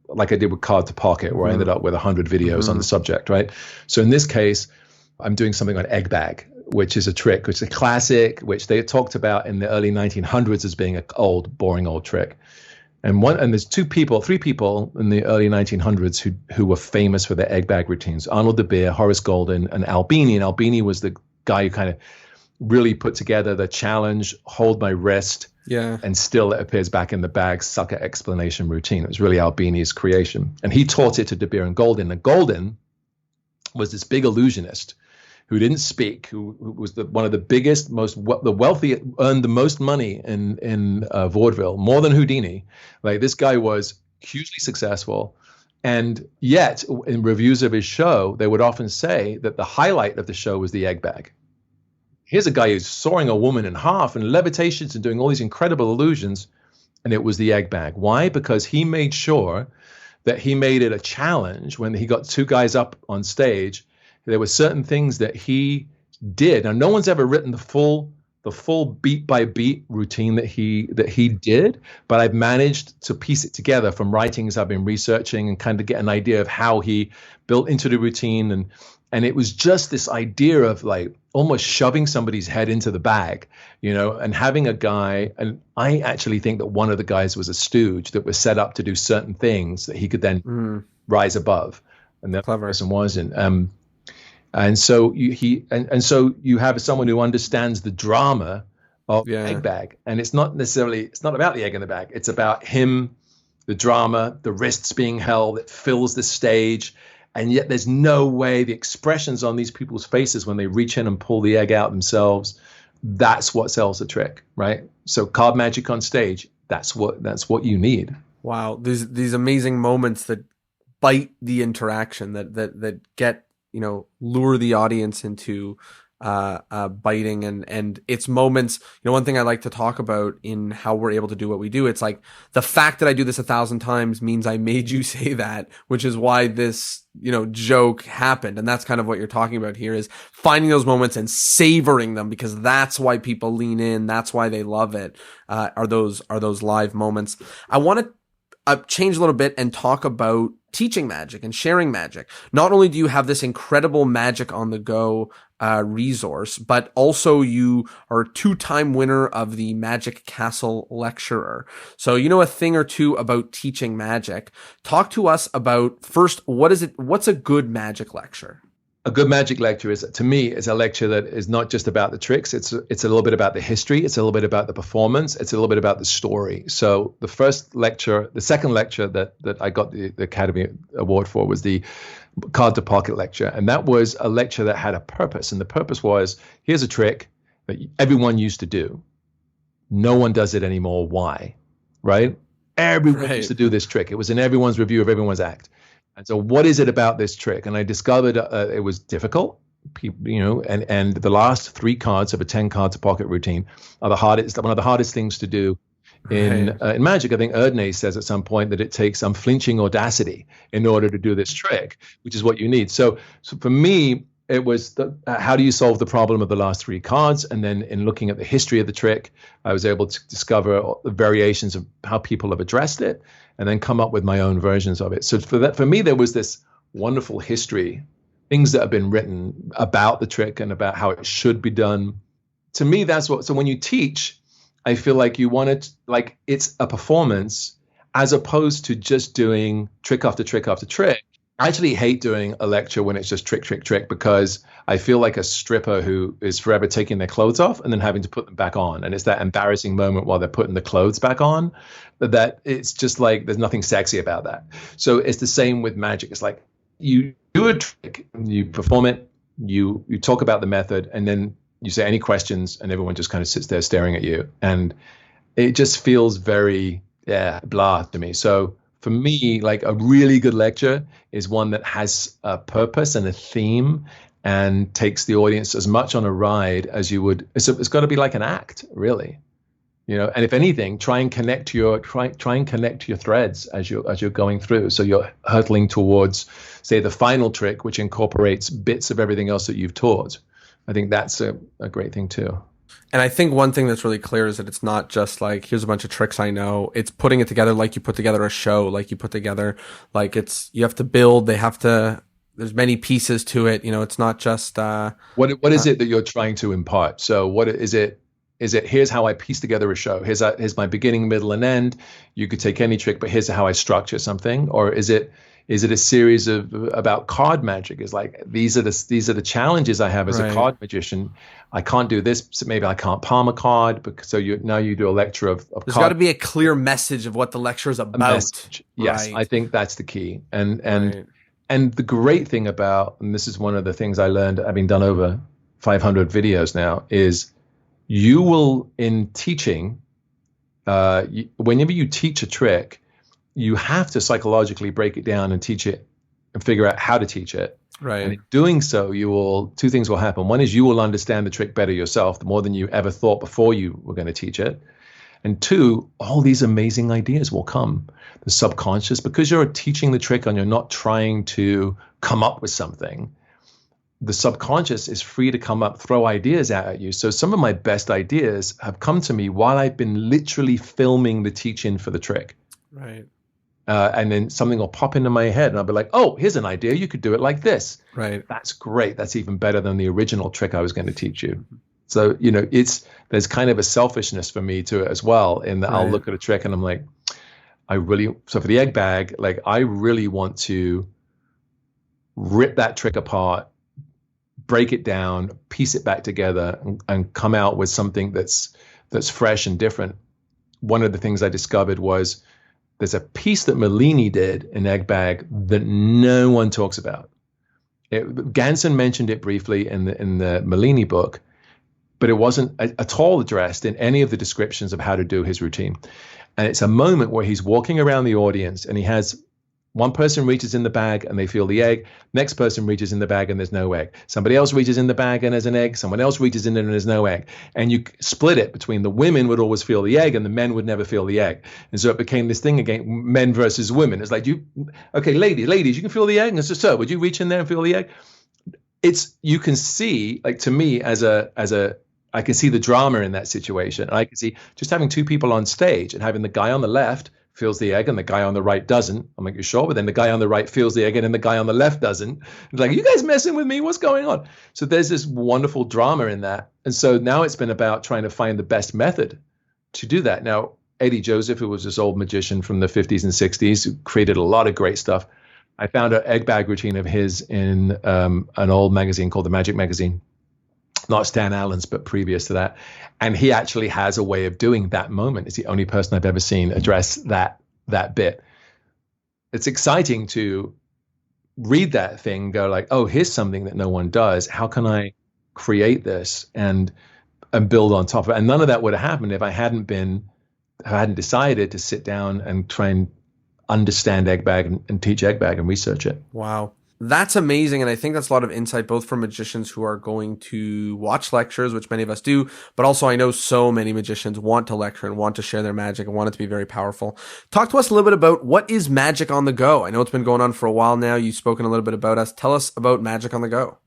Speaker 2: like I did with Card to Pocket, where I ended up with 100 videos on the subject, right? So in this case, I'm doing something on Egg Bag, which is a trick, which is a classic, which they talked about in the early 1900s as being an old, boring old trick. And there's three people in the early 1900s who were famous for their egg bag routines: Arnold de Beer, Horace Golden, and Albini. And Albini was the guy who kind of really put together the challenge, hold my wrist, and still it appears back in the bag, sucker explanation routine. It was really Albini's creation. And he taught it to de Beer and Golden. And Golden was this big illusionist who didn't speak, who was one of the biggest, the wealthy, earned the most money in vaudeville, more than Houdini. Like, this guy was hugely successful, and yet in reviews of his show, they would often say that the highlight of the show was the egg bag. Here's a guy who's sawing a woman in half and levitations and doing all these incredible illusions, and it was the egg bag. Why? Because he made sure that he made it a challenge when he got 2 guys up on stage. There were certain things that he did. Now, no one's ever written the full beat by beat routine that he did, but I've managed to piece it together from writings I've been researching and kind of get an idea of how he built into the routine. And it was just this idea of like almost shoving somebody's head into the bag, and having a guy. And I actually think that one of the guys was a stooge that was set up to do certain things that he could then rise above, and the other person wasn't. And so you have someone who understands the drama of egg bag, and it's not about the egg in the bag. It's about him, the drama, the wrists being held, it fills the stage, and yet there's no way the expressions on these people's faces when they reach in and pull the egg out themselves. That's what sells the trick, right? So card magic on stage, that's what you need.
Speaker 1: Wow, these amazing moments that bite the interaction, that get, lure the audience into biting, and it's moments. One thing I like to talk about in how we're able to do what we do, it's like the fact that I do this 1,000 times means I made you say that, which is why this joke happened. And that's kind of what you're talking about here, is finding those moments and savoring them, because that's why people lean in, that's why they love it, are those live moments. I want to change a little bit and talk about teaching magic and sharing magic. Not only do you have this incredible Magic on the Go resource, but also you are a 2-time winner of the Magic Castle Lecturer. So you know a thing or two about teaching magic. Talk to us about, first, what's a good magic lecture?
Speaker 2: A good magic lecture to me, is a lecture that is not just about the tricks. It's a little bit about the history. It's a little bit about the performance. It's a little bit about the story. So the second lecture that I got the Academy Award for was the Card to Pocket lecture. And that was a lecture that had a purpose. And the purpose was, here's a trick that everyone used to do. No one does it anymore. Why? Right? Everyone used to do this trick. It was in everyone's review of everyone's act. And so what is it about this trick? And I discovered it was difficult. People, and the last 3 cards of a 10 Card to Pocket routine are one of the hardest things to do
Speaker 1: Right.
Speaker 2: In magic. I think Erdnase says at some point that it takes unflinching audacity in order to do this trick, which is what you need. So for me, it was how do you solve the problem of the last three cards? And then in looking at the history of the trick, I was able to discover the variations of how people have addressed it, and then come up with my own versions of it. So for me, there was this wonderful history, things that have been written about the trick and about how it should be done. To me, that's what. So when you teach, I feel like you want it like it's a performance as opposed to just doing trick after trick after trick. I actually hate doing a lecture when it's just trick, trick, trick, because I feel like a stripper who is forever taking their clothes off and then having to put them back on. And it's that embarrassing moment while they're putting the clothes back on that it's just like there's nothing sexy about that. So it's the same with magic. It's like you do a trick, you perform it, you talk about the method, and then you say any questions, and everyone just kind of sits there staring at you. And it just feels very, blah to me. So for me, like a really good lecture is one that has a purpose and a theme and takes the audience as much on a ride as you would. It's got to be like an act, really. And if anything, try and connect your threads as you're going through. So you're hurtling towards, say, the final trick, which incorporates bits of everything else that you've taught. I think that's a great thing too.
Speaker 1: And I think one thing that's really clear is that it's not just like, here's a bunch of tricks I know. It's putting it together like you put together a show, like you put together, like you have to build, there's many pieces to it. It's not just,
Speaker 2: what is it that you're trying to impart? So what is it? Is it, here's how I piece together a show. Here's my beginning, middle, and end. You could take any trick, but here's how I structure something. Or is it a series about card magic? Is like, these are the challenges I have as a card magician. I can't do this, so maybe I can't palm a card. So now you do a lecture of
Speaker 1: there's got to be a clear message of what the lecture is about.
Speaker 2: Yes, right. I think that's the key. And the great thing about, and this is one of the things I learned having done over 500 videos now, is you will, in teaching, whenever you teach a trick, you have to psychologically break it down and teach it and figure out how to teach it.
Speaker 1: Right.
Speaker 2: And in doing so, two things will happen. One is you will understand the trick better yourself, more than you ever thought before you were going to teach it. And two, all these amazing ideas will come. The subconscious, because you're teaching the trick and you're not trying to come up with something, the subconscious is free to come up, throw ideas out at you. So some of my best ideas have come to me while I've been literally filming the teach-in for the trick.
Speaker 1: Right.
Speaker 2: And then something will pop into my head and I'll be like, oh, here's an idea. You could do it like this.
Speaker 1: Right.
Speaker 2: That's great. That's even better than the original trick I was going to teach you. So, there's kind of a selfishness for me to it as well, in that I'll look at a trick and I'm like, so for the egg bag, like I really want to rip that trick apart, break it down, piece it back together, and come out with something that's fresh and different. One of the things I discovered was there's a piece that Mellini did in Egg Bag that no one talks about. Ganson mentioned it briefly in the Mellini book, but it wasn't at all addressed in any of the descriptions of how to do his routine. And it's a moment where he's walking around the audience and he has one person reaches in the bag and they feel the egg. Next person reaches in the bag and there's no egg. Somebody else reaches in the bag and there's an egg. Someone else reaches in and there's no egg. And you split it between the women would always feel the egg and the men would never feel the egg. And so it became this thing again, men versus women. It's like, okay, ladies, you can feel the egg. And so, sir, would you reach in there and feel the egg? You can see, like, to me I can see the drama in that situation. And I can see just having two people on stage and having the guy on the left feels the egg and the guy on the right doesn't. I'm like, you sure? But then the guy on the right feels the egg and then the guy on the left doesn't. It's like, you guys messing with me? What's going on? So there's this wonderful drama in that. And so now it's been about trying to find the best method to do that. Now, Eddie Joseph, who was this old magician from the 50s and 60s, who created a lot of great stuff. I found an egg bag routine of his in an old magazine called The Magic Magazine. Not Stan Allen's, but previous to that. And he actually has a way of doing that moment. It's the only person I've ever seen address that bit. It's exciting to read that thing and go like, oh, here's something that no one does. How can I create this and build on top of it? And none of that would have happened if I hadn't decided to sit down and try and understand Egg Bag and teach Egg Bag and research it.
Speaker 1: Wow. That's amazing. And I think that's a lot of insight, both from magicians who are going to watch lectures, which many of us do, but also I know so many magicians want to lecture and want to share their magic and want it to be very powerful. Talk to us a little bit about what is Magic on the Go. I know it's been going on for a while now. You've spoken a little bit about us. Tell us about Magic on the Go.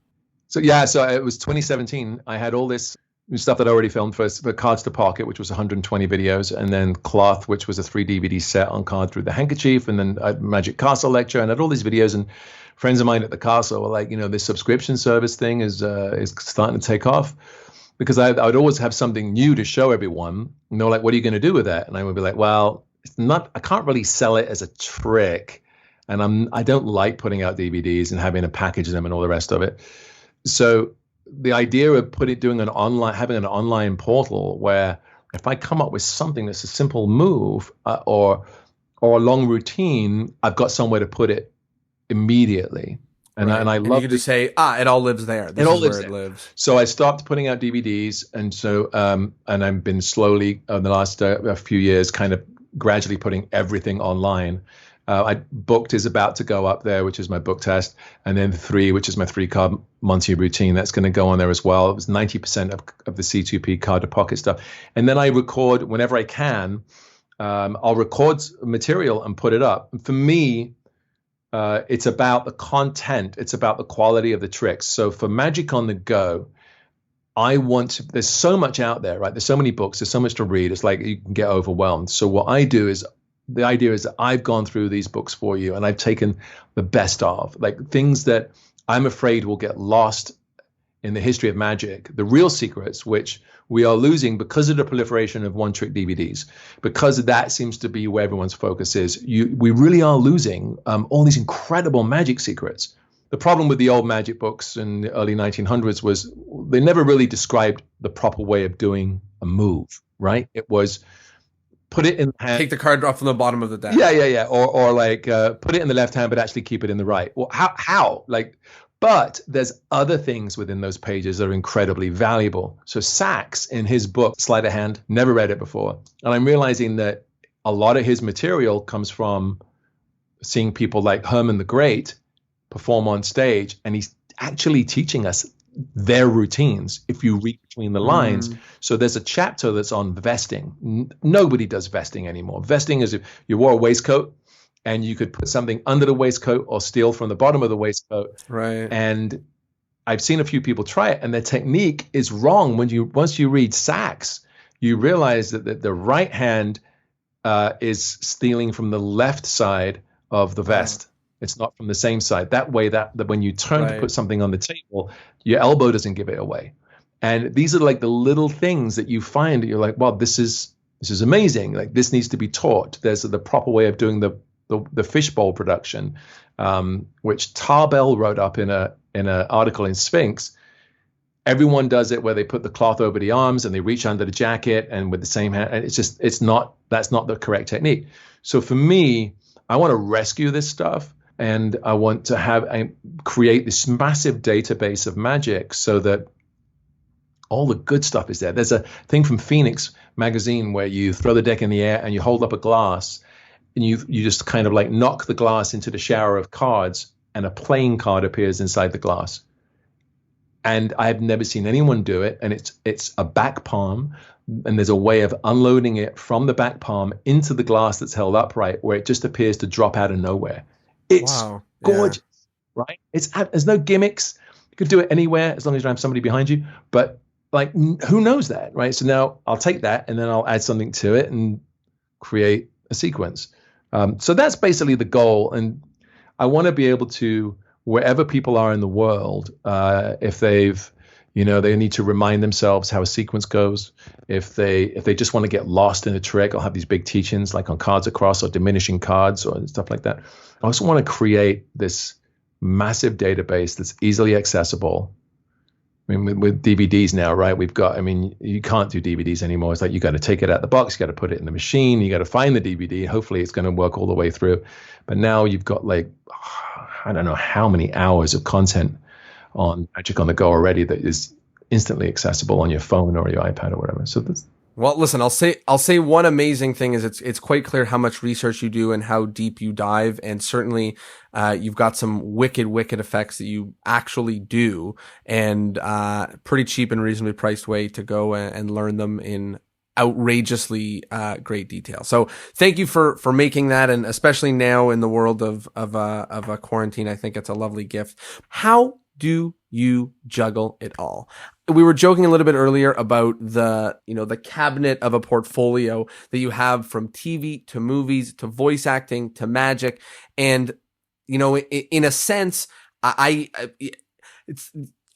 Speaker 2: So it was 2017. I had all this stuff that I already filmed first, the Cards to Pocket, which was 120 videos, and then Cloth, which was a 3 DVD set on Card Through the Handkerchief, and then a Magic Castle lecture, and I had all these videos. And friends of mine at the castle were like, this subscription service thing is starting to take off, because I would always have something new to show everyone. And they were like, what are you going to do with that? And I would be like, well, I can't really sell it as a trick, and I don't like putting out DVDs and having to package them and all the rest of it. So the idea of having an online portal where if I come up with something that's a simple move or a long routine, I've got somewhere to put it immediately. And I love.
Speaker 1: You could just say, it all lives there. This is where it lives.
Speaker 2: So I stopped putting out DVDs, and so and I've been slowly in the last a few years, kind of gradually putting everything online. Booked is about to go up there, which is my book test, and then 3, which is my 3-card Monty routine, that's going to go on there as well. It was 90% of the C2P Card to Pocket stuff, and then I record whenever I can. I'll record material and put it up. And for me, it's about the content. It's about the quality of the tricks. So for Magic on the Go, there's so much out there, right? There's so many books. There's so much to read. It's like you can get overwhelmed. So what I do is, the idea is that I've gone through these books for you, and I've taken the best of, like, things that I'm afraid will get lost in the history of magic, the real secrets, which we are losing because of the proliferation of one-trick DVDs, because that seems to be where everyone's focus is. We really are losing all these incredible magic secrets. The problem with the old magic books in the early 1900s was they never really described the proper way of doing a move, right? It was put it in the hand.
Speaker 1: Take the card off from the bottom of the deck.
Speaker 2: Yeah. Or like put it in the left hand, but actually keep it in the right. Well, how? But there's other things within those pages that are incredibly valuable. So Sachs, in his book, Sleight of Hand, never read it before. And I'm realizing that a lot of his material comes from seeing people like Herman the Great perform on stage. And he's actually teaching us their routines if you read between the lines. So there's a chapter that's on vesting. Nobody does vesting anymore. Vesting is if you wore a waistcoat and you could put something under the waistcoat or steal from the bottom of the waistcoat.
Speaker 1: Right.
Speaker 2: And I've seen a few people try it, and their technique is wrong. Once you read Sachs, you realize that the right hand is stealing from the left side of the vest. It's not from the same side. That way, that when you turn to put something on the table, your elbow doesn't give it away. And these are like the little things that you find that you're like, wow, this is amazing. Like, this needs to be taught. There's the proper way of doing the fishbowl production, which Tarbell wrote up in an article in Sphinx. Everyone does it where they put the cloth over the arms and they reach under the jacket and with the same hand. And that's not the correct technique. So for me, I want to rescue this stuff. And I want to create this massive database of magic so that all the good stuff is there. There's a thing from Phoenix magazine where you throw the deck in the air and you hold up a glass and you just kind of like knock the glass into the shower of cards, and a playing card appears inside the glass. And I have never seen anyone do it. And it's a back palm, and there's a way of unloading it from the back palm into the glass that's held upright, where it just appears to drop out of nowhere. It's gorgeous, right? There's no gimmicks. You could do it anywhere as long as you don't have somebody behind you. But like, who knows that, right? So now I'll take that and then I'll add something to it and create a sequence. So that's basically the goal. And I want to be able to, wherever people are in the world, if they've, they need to remind themselves how a sequence goes. If they just want to get lost in a trick, I'll have these big teachings like on Cards Across or diminishing cards or stuff like that. I also want to create this massive database that's easily accessible. I mean, with DVDs now, right? You can't do DVDs anymore. It's like you got to take it out of the box, you got to put it in the machine, you got to find the DVD. Hopefully it's going to work all the way through. But now you've got like, I don't know how many hours of content on Magic on the Go already that is instantly accessible on your phone or your iPad or whatever. So
Speaker 1: Well, listen, I'll say one amazing thing is it's quite clear how much research you do and how deep you dive, and certainly you've got some wicked effects that you actually do, and pretty cheap and reasonably priced way to go and learn them in outrageously great detail. So thank you for making that, and especially now in the world of a quarantine, I think it's a lovely gift. How do you juggle it all? We were joking a little bit earlier about the cabinet of a portfolio that you have, from TV to movies to voice acting to magic. And, in a sense, I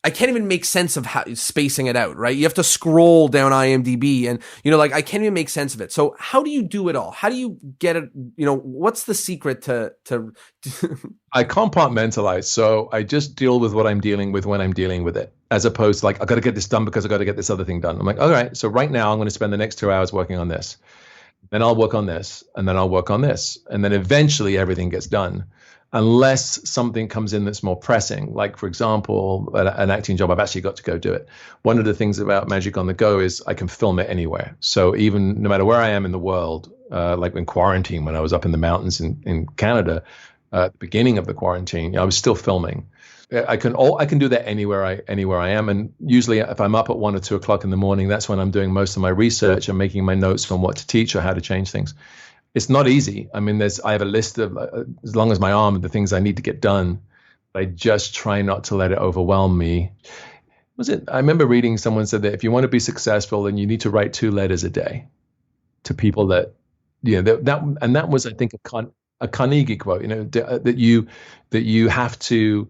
Speaker 1: can't even make sense of how spacing it out, right? You have to scroll down IMDb and, I can't even make sense of it. So how do you do it all? How do you get it? What's the secret to
Speaker 2: I compartmentalize. So I just deal with what I'm dealing with when I'm dealing with it, as opposed to like, I got to get this done because I got to get this other thing done. I'm like, all right, so right now I'm going to spend the next 2 hours working on this. Then I'll work on this, and then I'll work on this. And then eventually everything gets done. Unless something comes in that's more pressing, like, for example, an acting job, I've actually got to go do it. One of the things about Magic on the Go is I can film it anywhere. So even no matter where I am in the world, like in quarantine, when I was up in the mountains in Canada, at the beginning of the quarantine, I was still filming. I can do that anywhere I am. And usually if I'm up at 1 or 2 o'clock in the morning, that's when I'm doing most of my research and making my notes on what to teach or how to change things. It's not easy. I mean, I have a list of as long as my arm of the things I need to get done. I just try not to let it overwhelm me. I remember reading someone said that if you want to be successful, then you need to write 2 letters a day to people that was, I think, a Carnegie quote. That you have to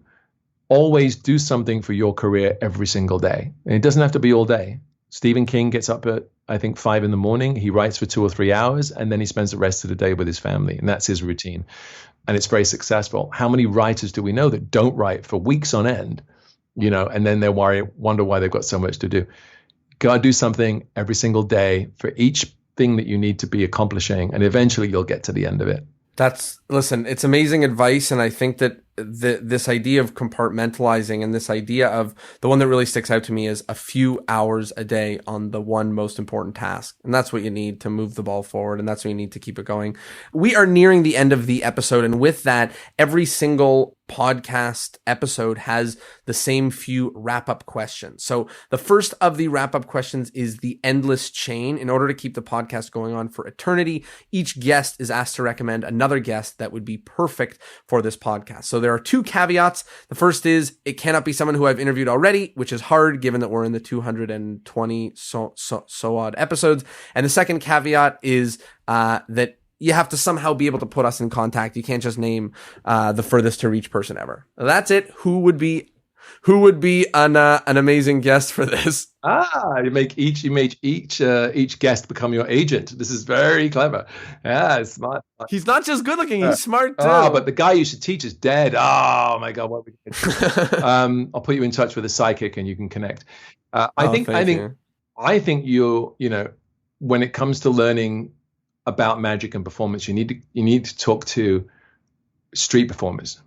Speaker 2: always do something for your career every single day, and it doesn't have to be all day. Stephen King gets up at, I think, 5 a.m. He writes for 2 or 3 hours, and then he spends the rest of the day with his family, and that's his routine. And it's very successful. How many writers do we know that don't write for weeks on end, and then they wonder why they've got so much to do? Got to do something every single day for each thing that you need to be accomplishing, and eventually you'll get to the end of it.
Speaker 1: Listen, it's amazing advice. And I think that this idea of compartmentalizing, and this idea of the one that really sticks out to me is a few hours a day on the one most important task. And that's what you need to move the ball forward. And that's what you need to keep it going. We are nearing the end of the episode. And with that, every single podcast episode has the same few wrap-up questions. So the first of the wrap-up questions is the endless chain. In order to keep the podcast going on for eternity, each guest is asked to recommend another guest that would be perfect for this podcast. So there are 2 caveats. The first is it cannot be someone who I've interviewed already, which is hard given that we're in the 220 so odd episodes. And the second caveat is that you have to somehow be able to put us in contact. You can't just name the furthest to reach person ever. That's it. Who would be an amazing guest for this?
Speaker 2: You make each guest become your agent. This is very clever. Yeah, it's smart.
Speaker 1: He's not just good looking; he's smart too.
Speaker 2: But the guy you should teach is dead. Oh my God, what we I'll put you in touch with a psychic, and you can connect. I think when it comes to learning about magic and performance, you need to talk to street performers.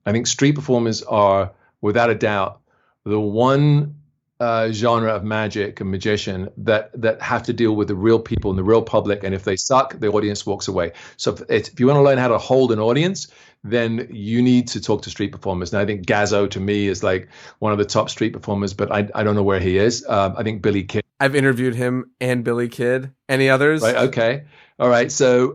Speaker 2: I think street performers are, without a doubt, the one genre of magic and magician that have to deal with the real people and the real public. And if they suck, the audience walks away. So if you want to learn how to hold an audience, then you need to talk to street performers. And I think Gazzo, to me, is like one of the top street performers, but I don't know where he is. I think Billy Kidd.
Speaker 1: I've interviewed him and Billy Kidd. Any others?
Speaker 2: Right. Okay. All right. So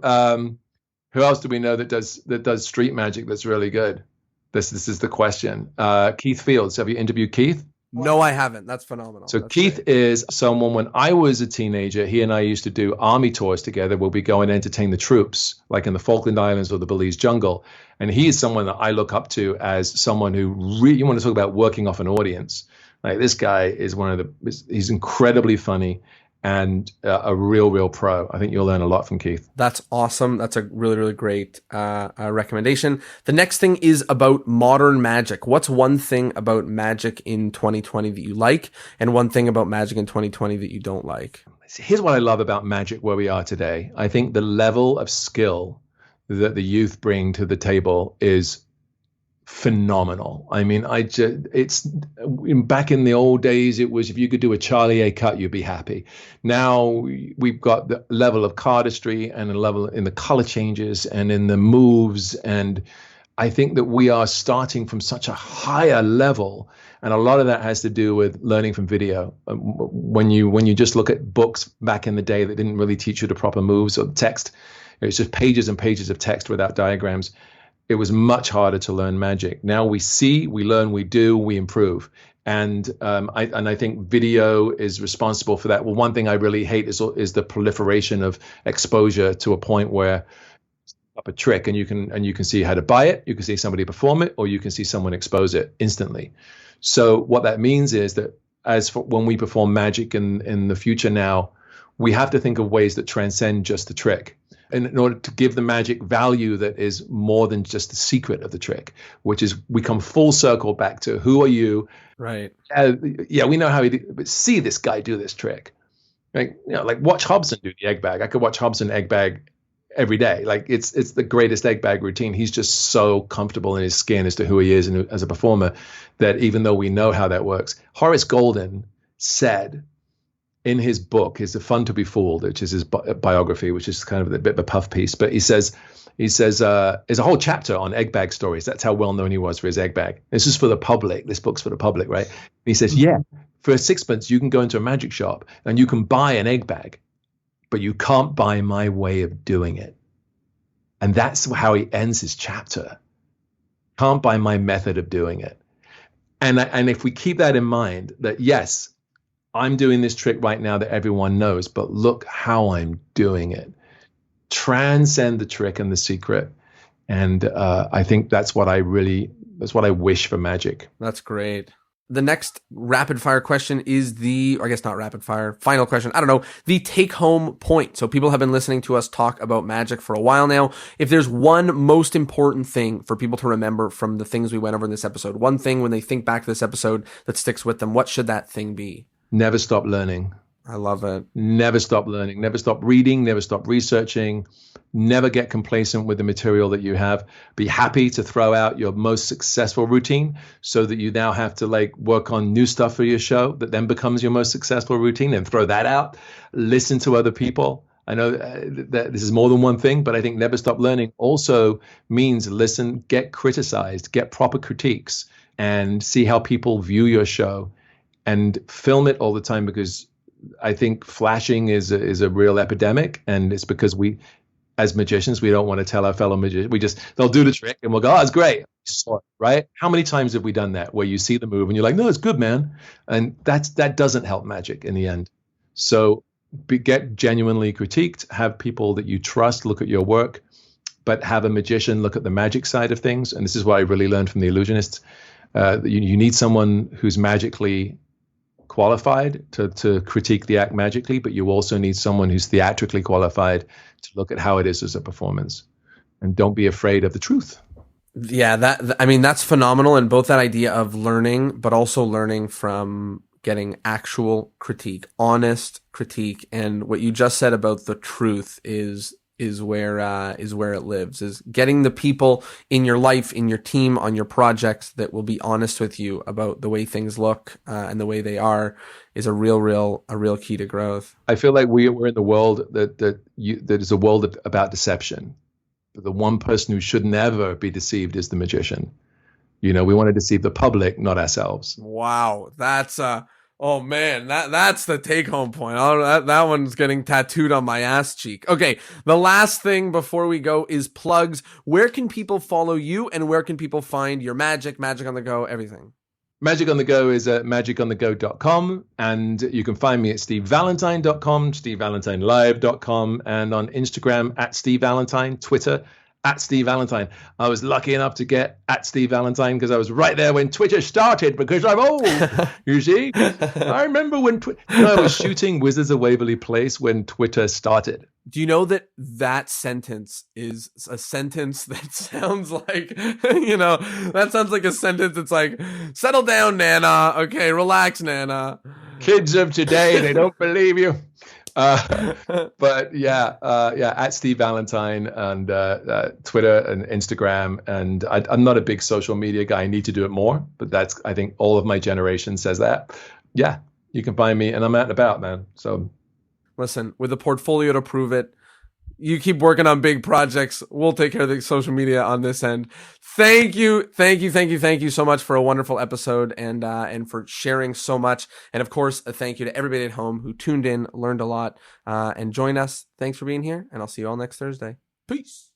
Speaker 2: who else do we know that does street magic that's really good? This is the question. Keith Fields. Have you interviewed Keith?
Speaker 1: No, I haven't. That's phenomenal.
Speaker 2: So
Speaker 1: That's
Speaker 2: Keith
Speaker 1: great.
Speaker 2: is someone, when I was a teenager, he and I used to do army tours together. We'll be going to entertain the troops, like in the Falkland Islands or the Belize jungle. And he is someone that I look up to as someone who really, you want to talk about working off an audience. Like, this guy is he's incredibly funny and a real pro. I think you'll learn a lot from Keith.
Speaker 1: That's awesome. That's a really, really great recommendation. The next thing is about modern magic. What's one thing about magic in 2020 that you like, and one thing about magic in 2020 that you don't like?
Speaker 2: Here's what I love about magic where we are today. I think the level of skill that the youth bring to the table is phenomenal. I mean, it's back in the old days, it was if you could do a Charlie A cut, you'd be happy. Now we've got the level of cardistry and a level in the color changes and in the moves. And I think that we are starting from such a higher level. And a lot of that has to do with learning from video. When you just look at books back in the day that didn't really teach you the proper moves or the text, it was just pages and pages of text without diagrams. It was much harder to learn magic. Now we see, we learn, we do, we improve. And I think video is responsible for that. Well, one thing I really hate is the proliferation of exposure to a point where up a trick and you can see how to buy it, you can see somebody perform it, or you can see someone expose it instantly. So what that means is that when we perform magic in the future now, we have to think of ways that transcend just the trick. And in order to give the magic value that is more than just the secret of the trick, which is we come full circle back to who are you?
Speaker 1: Right.
Speaker 2: Yeah, we know how he did, but see this guy do this trick. Like, like watch Hobson do the egg bag. I could watch Hobson egg bag every day. Like it's the greatest egg bag routine. He's just so comfortable in his skin as to who he is and as a performer that even though we know how that works, Horace Golden said in his book, his Fun to Be Fooled, which is his biography, which is kind of a bit of a puff piece, but he says there's a whole chapter on egg bag stories. That's how well known he was for his egg bag. This is for the public. This book's for the public, right? And he says, yeah, for sixpence, you can go into a magic shop and you can buy an egg bag, but you can't buy my way of doing it. And that's how he ends his chapter. Can't buy my method of doing it. And if we keep that in mind, that yes, I'm doing this trick right now that everyone knows, but look how I'm doing it. Transcend the trick and the secret. And I think that's what I wish for magic.
Speaker 1: That's great. The next rapid fire question is not rapid fire, final question. I don't know, the take home point. So people have been listening to us talk about magic for a while now. If there's one most important thing for people to remember from the things we went over in this episode, one thing when they think back to this episode that sticks with them, what should that thing be?
Speaker 2: Never stop learning.
Speaker 1: I love it.
Speaker 2: Never stop learning. Never stop reading. Never stop researching. Never get complacent with the material that you have. Be happy to throw out your most successful routine so that you now have to work on new stuff for your show that then becomes your most successful routine, and throw that out. Listen to other people. I know that this is more than one thing, but I think never stop learning also means listen, get criticized, get proper critiques, and see how people view your show, and film it all the time, because I think flashing is a real epidemic, and it's because we, as magicians, we don't want to tell our fellow magicians. They'll do the trick and we'll go, oh, it's great, right? How many times have we done that where you see the move and you're like, no, it's good, man, and that doesn't help magic in the end. So get genuinely critiqued, have people that you trust look at your work, but have a magician look at the magic side of things. And this is what I really learned from the illusionists. You need someone who's magically qualified to critique the act magically, but you also need someone who's theatrically qualified to look at how it is as a performance. And don't be afraid of the truth.
Speaker 1: Yeah, that's phenomenal. And both that idea of learning, but also learning from getting actual critique, honest critique, and what you just said about the truth is where it lives, is getting the people in your life, in your team, on your projects that will be honest with you about the way things look and the way they are, is a real key to growth. I
Speaker 2: feel like we're in the world that is a world about deception. But the one person who should never be deceived is the magician. We want to deceive the public, not ourselves.
Speaker 1: Wow, that's oh man, that's the take home point. That one's getting tattooed on my ass cheek. Okay, the last thing before we go is plugs. Where can people follow you, and where can people find your magic on the go, everything?
Speaker 2: Magic on the Go is at magiconthego.com, and you can find me at stevevalentine.com, stevevalentinelive.com, and on Instagram at Steve Valentine, Twitter at Steve Valentine. I was lucky enough to get at Steve Valentine because I was right there when Twitter started, because I'm old. You see? I remember when I was shooting Wizards of Waverly Place when Twitter started.
Speaker 1: Do you know that sentence is a sentence that sounds like, that sounds like a sentence that's like, settle down, Nana. Okay, relax, Nana.
Speaker 2: Kids of today, they don't believe you. But yeah, at Steve Valentine and Twitter and Instagram. And I'm not a big social media guy. I need to do it more, but I think all of my generation says that. Yeah, you can find me, and I'm out and about, man. So
Speaker 1: Listen, with a portfolio to prove it, you keep working on big projects. We'll take care of the social media on this end. Thank you so much for a wonderful episode and for sharing so much. And of course, a thank you to everybody at home who tuned in, learned a lot, and joined us. Thanks for being here, and I'll see you all next Thursday. Peace.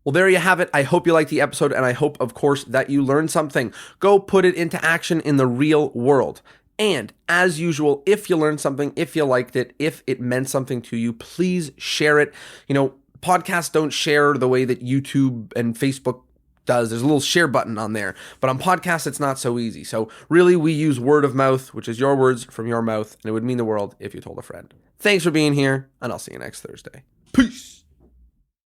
Speaker 1: Well, there you have it. I hope you liked the episode, and I hope, of course, that you learned something. Go put it into action in the real world. And as usual, if you learned something, if you liked it, if it meant something to you, please share it. You know, podcasts don't share the way that YouTube and Facebook does. There's a little share button on there, but on podcasts, it's not so easy. So really, we use word of mouth, which is your words from your mouth, and it would mean the world if you told a friend. Thanks for being here, and I'll see you next Thursday. Peace.